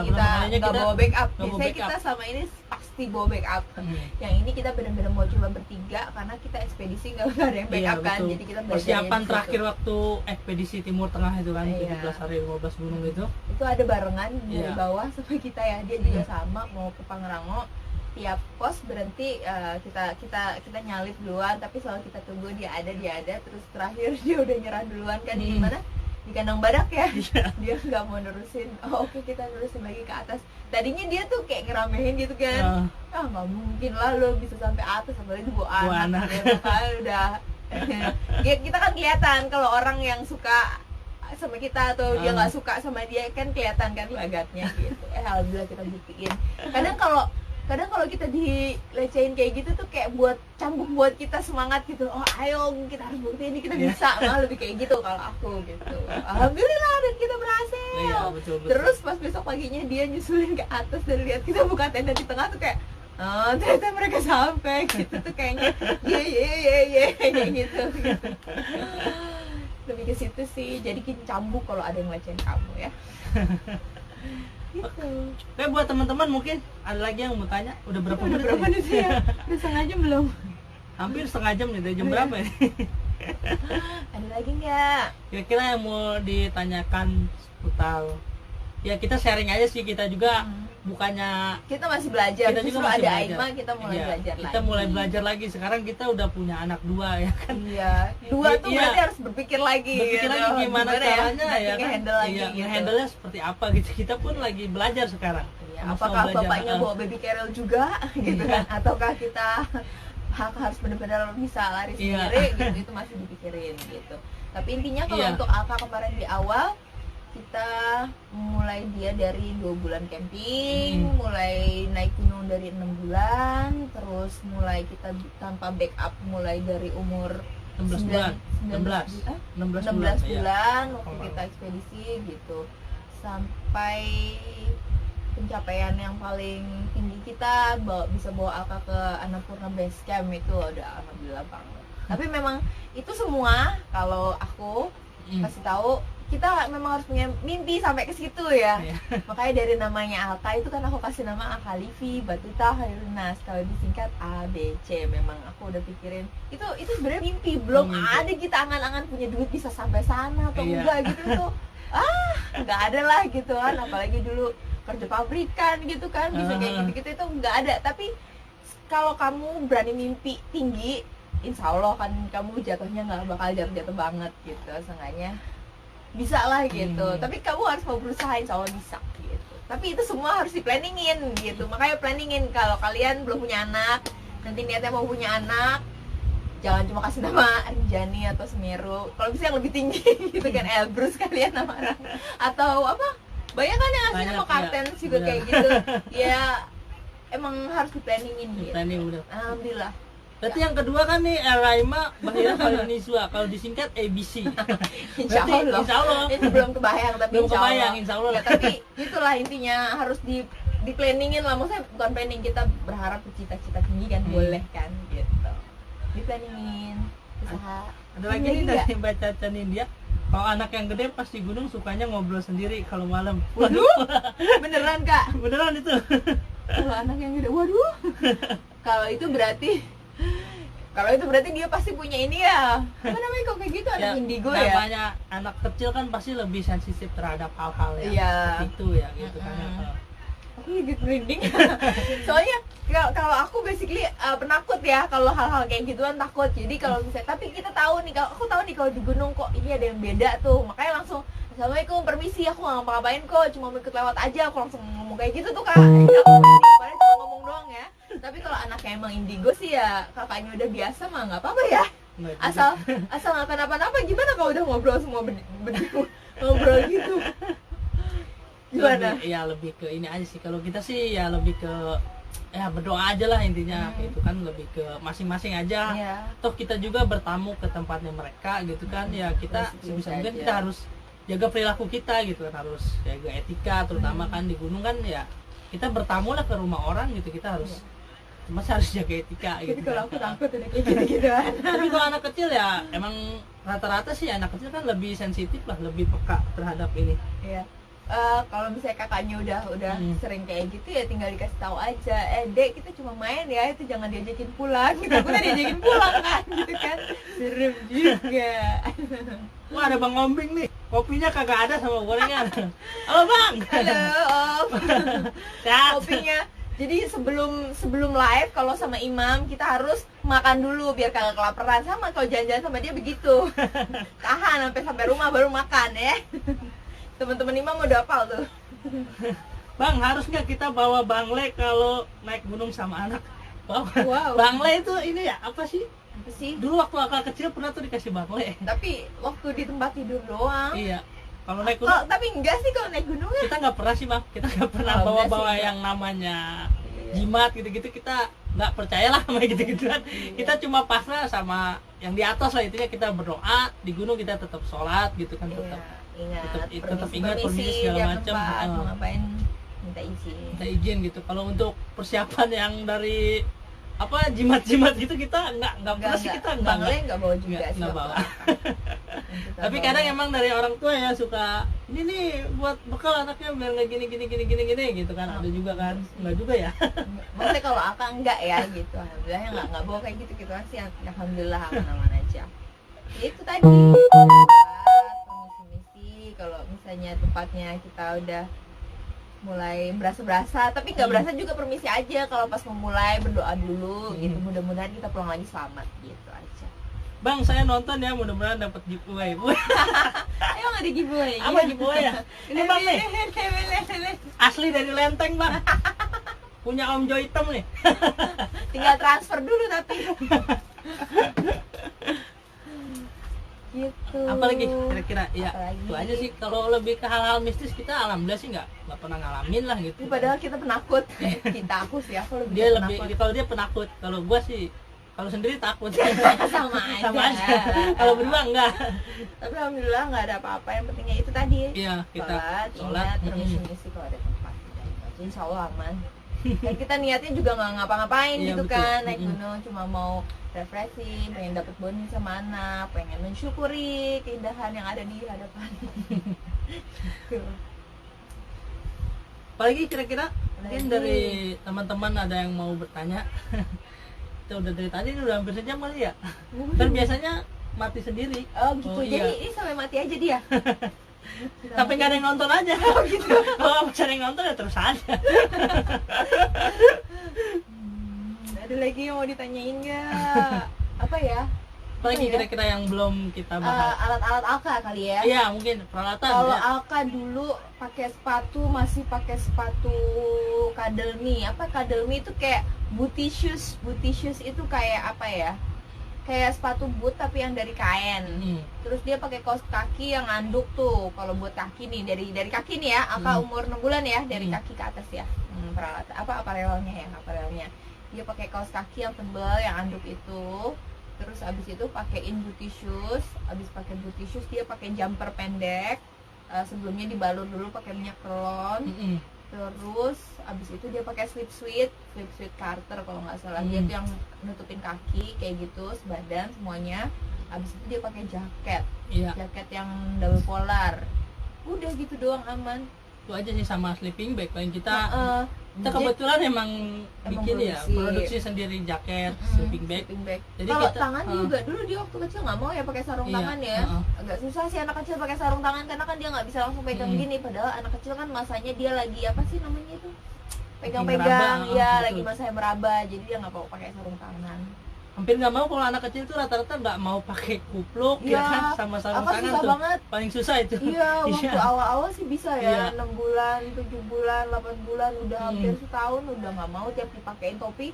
kita nggak bawa backup. Biasanya kita selama ini pasti bawa backup. Yang ini kita benar-benar mau coba bertiga karena kita ekspedisi nggak ada yang backup kan. Betul. Jadi kita persiapan terakhir waktu ekspedisi Timur Tengah itu kan, 17 hari 15 gunung itu ada barengan dari bawah sama kita ya. Dia juga sama mau ke Pangrango. Tiap pos berhenti kita nyalip duluan, tapi selalu kita tunggu dia ada, terus terakhir dia udah nyerah duluan kan. Di mana di kandang badak ya, dia nggak mau nerusin. Oke, kita nerusin lagi ke atas. Tadinya dia tuh kayak ngeramehin gitu kan, nggak mungkin lah lo bisa sampai atas, apalagi bawa anak. Udah ya, kita kan kelihatan kalau orang yang suka sama kita atau dia nggak suka sama dia kan kelihatan kan lagatnya gitu. Alhamdulillah kita buktiin. Kadang kalau kita dilecehin kayak gitu tuh kayak buat cambuk buat kita semangat gitu. Oh ayo kita harus buktiin ini kita bisa, malah lebih kayak gitu kalau aku gitu. Alhamdulillah dan kita berhasil. Betul. Terus pas besok paginya dia nyusulin ke atas dan lihat kita buka tenda di tengah tuh kayak ternyata mereka sampai gitu tuh kayaknya ye kayak gitu. Lebih ke situ sih, jadi kita cambuk kalau ada yang lecehin kamu ya. Gitu. Kayak buat teman-teman mungkin ada lagi yang mau tanya, udah berapa menit ya? Udah setengah jam belum? Hampir setengah jam nih, dari jam berapa ya? Ada lagi nggak? Kira-kira yang mau ditanyakan seputar, ya kita sharing aja sih, kita juga bukannya kita masih belajar, kita juga masih ada belajar. Aima kita mulai belajar lagi. Kita mulai belajar lagi, sekarang kita udah punya anak 2 ya kan. Iya, 2 tuh berarti harus berpikir lagi lagi gimana caranya ya kan. Handle lagi gitu. Handle-nya seperti apa gitu. Kita pun lagi belajar sekarang. Apakah bapaknya bawa baby carrier juga gitu kan, ataukah kita harus benar-benar bisa lari sendiri gitu, itu masih dipikirin gitu. Tapi intinya kalau untuk Alka kemarin di awal kita mulai dia dari 2 bulan camping, mulai naik gunung dari 6 bulan, terus mulai kita tanpa backup mulai dari umur 16 bulan waktu kita ekspedisi gitu, sampai pencapaian yang paling tinggi kita bisa bawa Alka ke Annapurna Base Camp itu udah alhamdulillah banget. Tapi memang itu semua kalau aku kasih tahu, kita memang harus punya mimpi sampai ke situ ya. Makanya dari namanya Alka itu kan aku kasih nama Alka Livi Batuta Hairunnas, kalau disingkat ABC. Memang aku udah pikirin itu sebenarnya mimpi, belum ada kita angan-angan punya duit bisa sampai sana atau enggak gitu tuh. Nggak ada lah gitu kan, apalagi dulu kerja pabrikan gitu kan, bisa kayak gitu-gitu itu nggak ada. Tapi kalau kamu berani mimpi tinggi, insya Allah kan kamu jatuhnya nggak bakal jatuh banget gitu, seenggaknya bisa lah gitu. Tapi kamu harus mau berusaha, insya Allah bisa gitu. Tapi itu semua harus diplanningin gitu. Makanya planningin kalau kalian belum punya anak, nanti niatnya mau punya anak, jangan cuma kasih nama Rinjani atau Semeru. Kalau bisa yang lebih tinggi gitu kan, Elbrus kalian nama anak. Atau apa? Banyak kan yang aslinya mau Kapten juga kayak gitu. Ya emang harus diplanningin gitu. Alhamdulillah. Berarti yang kedua kan nih Raima Bahira Khaliliswa, kalau disingkat ABC. Insya Allah. Itu belum kebayang, tapi insya Allah. Ya, tapi itulah intinya harus di planningin lah. Maksudnya bukan planning, kita berharap bercita-cita tinggi kan, boleh kan gitu. Di planningin, usaha. Ada lagi nih dari baca India. Kalau anak yang gede pas di gunung sukanya ngobrol sendiri kalau malam. Waduh, beneran Kak? Beneran itu. Kalau anak yang gede, waduh. Kalau itu berarti dia pasti punya ini ya. Apa namanya kok kayak gitu, anak indigo ya? Namanya anak kecil kan pasti lebih sensitif terhadap hal-hal yang seperti itu ya gitu kan. Aku lagi merinding. Soalnya kalau aku basically penakut ya, kalau hal-hal kayak gituan takut. Jadi kalau misalnya, tapi kita tahu nih, aku tahu nih kalau di gunung kok ini ada yang beda tuh. Makanya langsung Assalamualaikum, permisi, aku nggak ngapa-ngapain kok, cuma mau ikut lewat aja. Aku langsung ngomong kayak gitu tuh Kak. Padahal cuma ngomong doang ya. Tapi kalau anaknya emang indigo sih ya, kakaknya udah biasa mah nggak apa-apa ya. Asal nggak kenapa-napa, gimana kalau udah ngobrol semua ngobrol gitu. Gimana? lebih ke ini aja sih. Kalau kita sih ya lebih ke ya berdoa aja lah intinya. Itu kan lebih ke masing-masing aja. Toh kita juga bertamu ke tempatnya mereka gitu kan. Ya kita sebisa mungkin kita harus jaga perilaku kita gitu kan, harus jaga etika terutama kan di gunung kan ya kita bertamu lah ke rumah orang gitu, kita harus harus jaga etika gitu. Jadi kalau aku takut udah kayak gitu. Tapi kalau anak kecil ya emang rata-rata sih anak kecil kan lebih sensitif lah, lebih peka terhadap ini. Iya. Kalau misalnya kakaknya udah sering kayak gitu ya tinggal dikasih tahu aja, Dek kita cuma main ya, itu jangan diajakin pulang. Kita diajakin pulang kan, gitu kan, serem juga. Wah ada Bang Ombing nih, kopinya kagak ada sama gorengan. Halo Bang. Halo Om. Kopinya. Jadi sebelum live kalau sama Imam kita harus makan dulu biar kagak kelaparan. Sama kalau jalan-jalan sama dia begitu. Tahan sampai rumah baru makan ya. Teman-teman Imam udah hafal tuh. Bang, harus nggak kita bawa bangle kalau naik gunung sama anak? Wow. Bangle itu ini ya apa sih? Apa sih? Dulu waktu akal kecil pernah tuh dikasih bangle. Tapi waktu di tempat tidur doang. Iya. Kalau naik gunung. Tapi enggak sih kalau naik gunung ya. Kita nggak pernah sih Bang. Kita nggak pernah bawa yang namanya jimat gitu-gitu. Kita nggak percaya lah sama gitu-gituan. Kita cuma pasrah sama yang di atas lah, intinya kita berdoa. Di gunung kita tetap sholat gitu kan, tetap. Tetap ingat permisi segala macam. Mau ngapain minta izin gitu. Kalau untuk persiapan yang dari apa jimat-jimat gitu kita nggak pernah sih, kita nggak bawa juga sih, nggak bawa. Tapi kadang emang dari orang tua ya suka ini nih buat bekal anaknya biar nggak gini gitu kan. Ada juga kan nggak juga ya. Maksudnya kalau akak enggak ya gitu, alhamdulillah nggak bawa kayak gitu sih, alhamdulillah aman-aman aja. Itu tadi kalau misalnya tempatnya kita udah mulai berasa, tapi nggak berasa juga permisi aja kalau pas mau mulai, berdoa dulu gitu, mudah-mudahan kita pulang lagi selamat gitu aja. Bang, saya nonton ya, mudah-mudahan dapat giveaway. Emang nggak ada giveaway? Apa giveaway ya? Ini Bang nih, asli dari Lenteng Bang, punya Om Jo hitam nih. Tinggal transfer dulu tapi. Gitu. Apalagi kira-kira ya itu aja sih. Kalau lebih ke hal-hal mistis kita alhamdulillah sih nggak pernah ngalamin lah gitu. Padahal kita penakut. Aku sih aku lebih dia penakut. Kalau dia penakut, kalau gua sih kalau sendiri takut. sama aja. Kalau berdua enggak. Tapi alhamdulillah nggak ada apa-apa, yang pentingnya itu tadi. Iya, kita sholat permisi kalau ada tempat. Jadi insya Allah aman. Dan kita niatnya juga nggak ngapa-ngapain gitu betul. Kan naik gunung cuma mau refreshing, pengen dapat bonding sama anak, pengen mensyukuri keindahan yang ada di hadapan. Apalagi kira-kira mungkin dari teman-teman ada yang mau bertanya. Kita udah dari tadi udah hampir sejam kali ya. Kan biasanya mati sendiri. Oh gitu. Jadi ini sampai mati aja dia. Tapi nggak ada yang nonton aja. Gitu. Kalau ada yang nonton ya terus aja. Ada lagi yang mau ditanyain nggak? Apa ya? Apalagi kira-kira yang belum kita bahas? Alat-alat alka kali ya? Iya mungkin peralatan. Kalau alka dulu pakai sepatu, masih pakai sepatu kadelmi. Apa kadelmi itu kayak booty shoes. Booty shoes itu kayak apa ya? Kayak sepatu boot tapi yang dari kain. Terus dia pakai kaos kaki yang anduk tuh. Kalau buat kaki nih dari kaki nih ya, Alka umur 6 bulan ya, dari kaki ke atas ya. Peralatan aparelnya ya, aparelnya. Dia pakai kaos kaki yang tebal yang anduk itu. Terus abis itu pakaiin booty shoes. Abis pakai booty shoes dia pakai jumper pendek. Sebelumnya dibalur dulu pakai minyak telon. Terus abis itu dia pakai slip suit Carter kalau nggak salah. Dia tuh yang nutupin kaki kayak gitu sebadan semuanya. Abis itu dia pakai jaket, jaket yang double polar. Udah gitu doang, aman. Itu aja sih sama sleeping bag. Paling kita kebetulan emang bikin ya produksi sendiri jaket, sleeping bag. Jadi kalau tangan juga dulu dia waktu kecil nggak mau ya pakai sarung tangan ya. Agak susah sih anak kecil pakai sarung tangan karena kan dia nggak bisa langsung pegang gini. Padahal anak kecil kan masanya dia lagi apa sih namanya itu? Pegang-pegang ya, lagi masanya meraba. Jadi dia nggak mau pakai sarung tangan. Hampir nggak mau kalau anak kecil tuh rata-rata nggak mau pakai kupluk ya kan, sama sarung tangan susah tuh banget. Paling susah itu. Iya, waktu awal-awal sih bisa ya, 6 bulan, 7 bulan, 8 bulan, udah hampir setahun udah nggak mau tiap dipakein topi,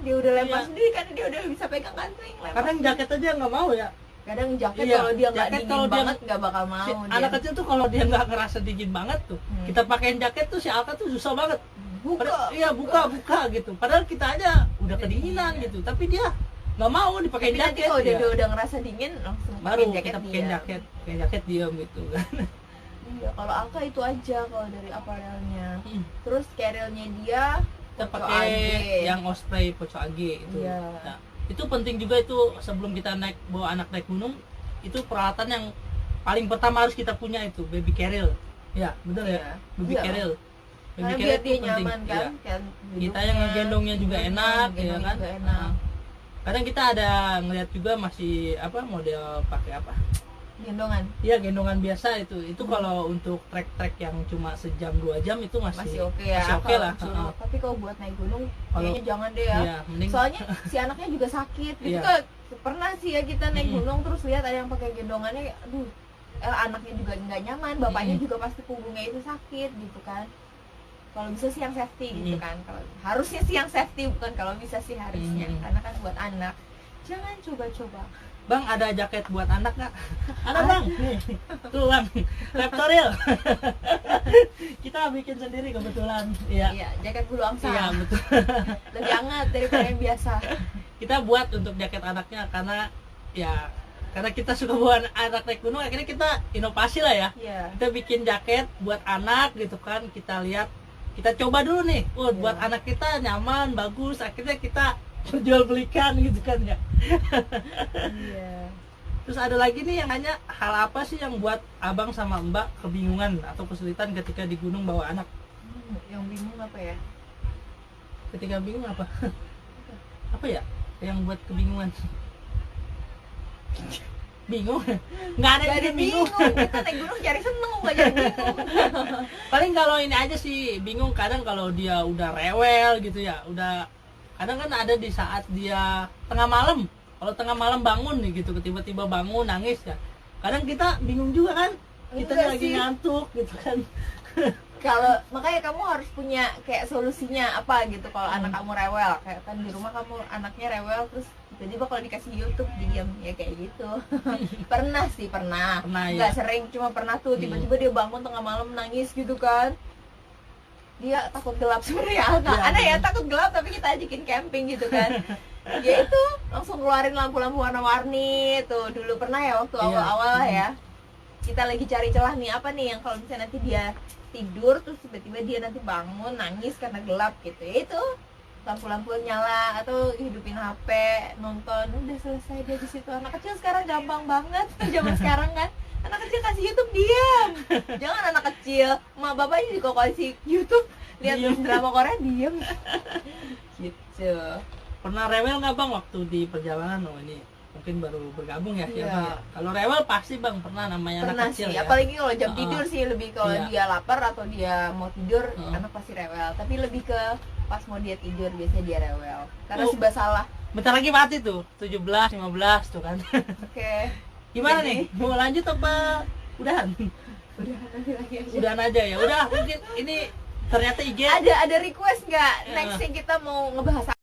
dia udah lempar sendiri kan, dia udah bisa pegang kan, kadang jaket aja nggak mau ya. Kadang jaket Iya, kalau dia nggak jaket dingin kalau dia- banget nggak bakal mau Si dia. anak kecil tuh kalau dia nggak ngerasa dingin banget tuh, kita pakein jaket tuh si Alka tuh susah banget. Iya buka gitu. Padahal kita aja udah kedinginan gitu, tapi dia nggak mau dipakein Tapi nanti jaket. kalau Ya. dia udah ngerasa dingin langsung Baru pakein kita pakein dia. jaket diam gitu kan. Iya, kalau Alka itu aja kalau dari aparelnya. Terus carrielnya dia Kita Poco pakai Age. yang osprey Poco Age itu. Iya. Nah, itu penting juga itu sebelum kita bawa anak naik gunung, itu peralatan yang paling pertama harus kita punya itu baby carriel. Ya, betul Iya. ya. Baby Iya. carriel. Baby karena carriel biar itu dia penting. nyaman kan, Iya. kan Kita yang ngegendongnya juga enak ya gendongnya kan. juga enak. Kadang kita ada ngeliat juga masih model pakai apa? Gendongan Iya, gendongan biasa itu. Itu kalau untuk trek-trek yang cuma sejam 2 jam itu masih oke ya, masih oke kalau lah. disuruh. Tapi kalau buat naik gunung Kalau- kayaknya jangan deh ya. Iya, mending Soalnya si anaknya juga sakit gitu Iya. kan. Pernah sih ya kita naik Mm-mm. gunung terus lihat ada yang pakai gendongannya, aduh, anaknya juga nggak nyaman, bapaknya juga pasti punggungnya itu sakit gitu kan. Kalau bisa sih yang safety gitu kan. Kalau harusnya sih yang safety, bukan kalau bisa sih harusnya. Karena kan buat anak. Jangan coba-coba. Bang, ada jaket buat anak nggak? Ada bang, nih, tuh bang, Reptoril. Kita bikin sendiri kebetulan. Iya, Iya, jaket bulu angsa. iya betul. Lebih hangat daripada yang biasa. Kita buat untuk jaket anaknya karena kita suka bawa anak naik gunung, akhirnya kita inovasi lah ya. Iya. Kita bikin jaket buat anak gitu kan, kita lihat, kita coba dulu nih, buat anak kita nyaman, bagus, akhirnya kita jual belikan gitu kan ya. Iya. Terus ada lagi nih yang nanya, hal apa sih yang buat abang sama mbak kebingungan atau kesulitan ketika di gunung bawa anak? Yang bingung apa ya? Ketika bingung apa? Apa ya yang buat kebingungan? Bingung? Nggak ada Gak yang ada bikin bingung. Kita naik gunung cari seneng, gak jadi bingung. Paling kalau ini aja sih bingung, kadang kalau dia udah rewel gitu ya, udah kadang kan ada di saat dia tengah malam, kalau tengah malam bangun nih gitu, tiba-tiba bangun nangis ya, kadang kita bingung juga kan, kita Enggak lagi sih. ngantuk gitu kan. Kalau makanya kamu harus punya kayak solusinya apa gitu kalau anak kamu rewel, kayak kan di rumah kamu anaknya rewel terus tiba-tiba kalau dikasih YouTube diam ya kayak gitu. Pernah Pernah, nggak ya. sering, cuma pernah tuh tiba-tiba dia bangun tengah malam nangis gitu kan, dia takut gelap sebenarnya. Iya, Ada ya bener. takut gelap tapi kita ajakin camping gitu kan. Ya itu langsung keluarin lampu-lampu warna-warni tuh. Dulu pernah ya waktu Iya. awal-awal lah ya, kita lagi cari celah nih apa nih yang kalau misalnya nanti dia tidur terus tiba-tiba dia nanti bangun nangis karena gelap gitu ya, itu lampu-lampu nyala atau hidupin HP nonton, udah selesai dia di situ. Anak kecil sekarang gampang banget. Zaman sekarang kan anak kecil kasih YouTube diam. Jangan anak kecil, emak bapaknya juga kalau kasih YouTube lihat Diem. drama Korea diam gitu. Pernah rewel nggak bang waktu di perjalanan? Oh ini mungkin baru bergabung ya, Iya. ya bang ya? Kalau rewel pasti bang pernah, namanya Pernah anak kecil sih, ya. apalagi kalau jam Heeh. tidur sih, lebih kalau Iya. dia lapar atau dia mau tidur, Heeh. anak pasti rewel. Tapi lebih ke pas mau dia tidur biasanya dia rewel karena Oh. serba salah. Bentar lagi mati tuh, 17, 15 tuh kan. Oke. Gimana Jadi- nih? Mau lanjut apa udahan? Udah nanti lagi aja. Udahan aja ya. Udah, mungkin ini ternyata IG Ada request nggak Iya. nextnya kita mau ngebahas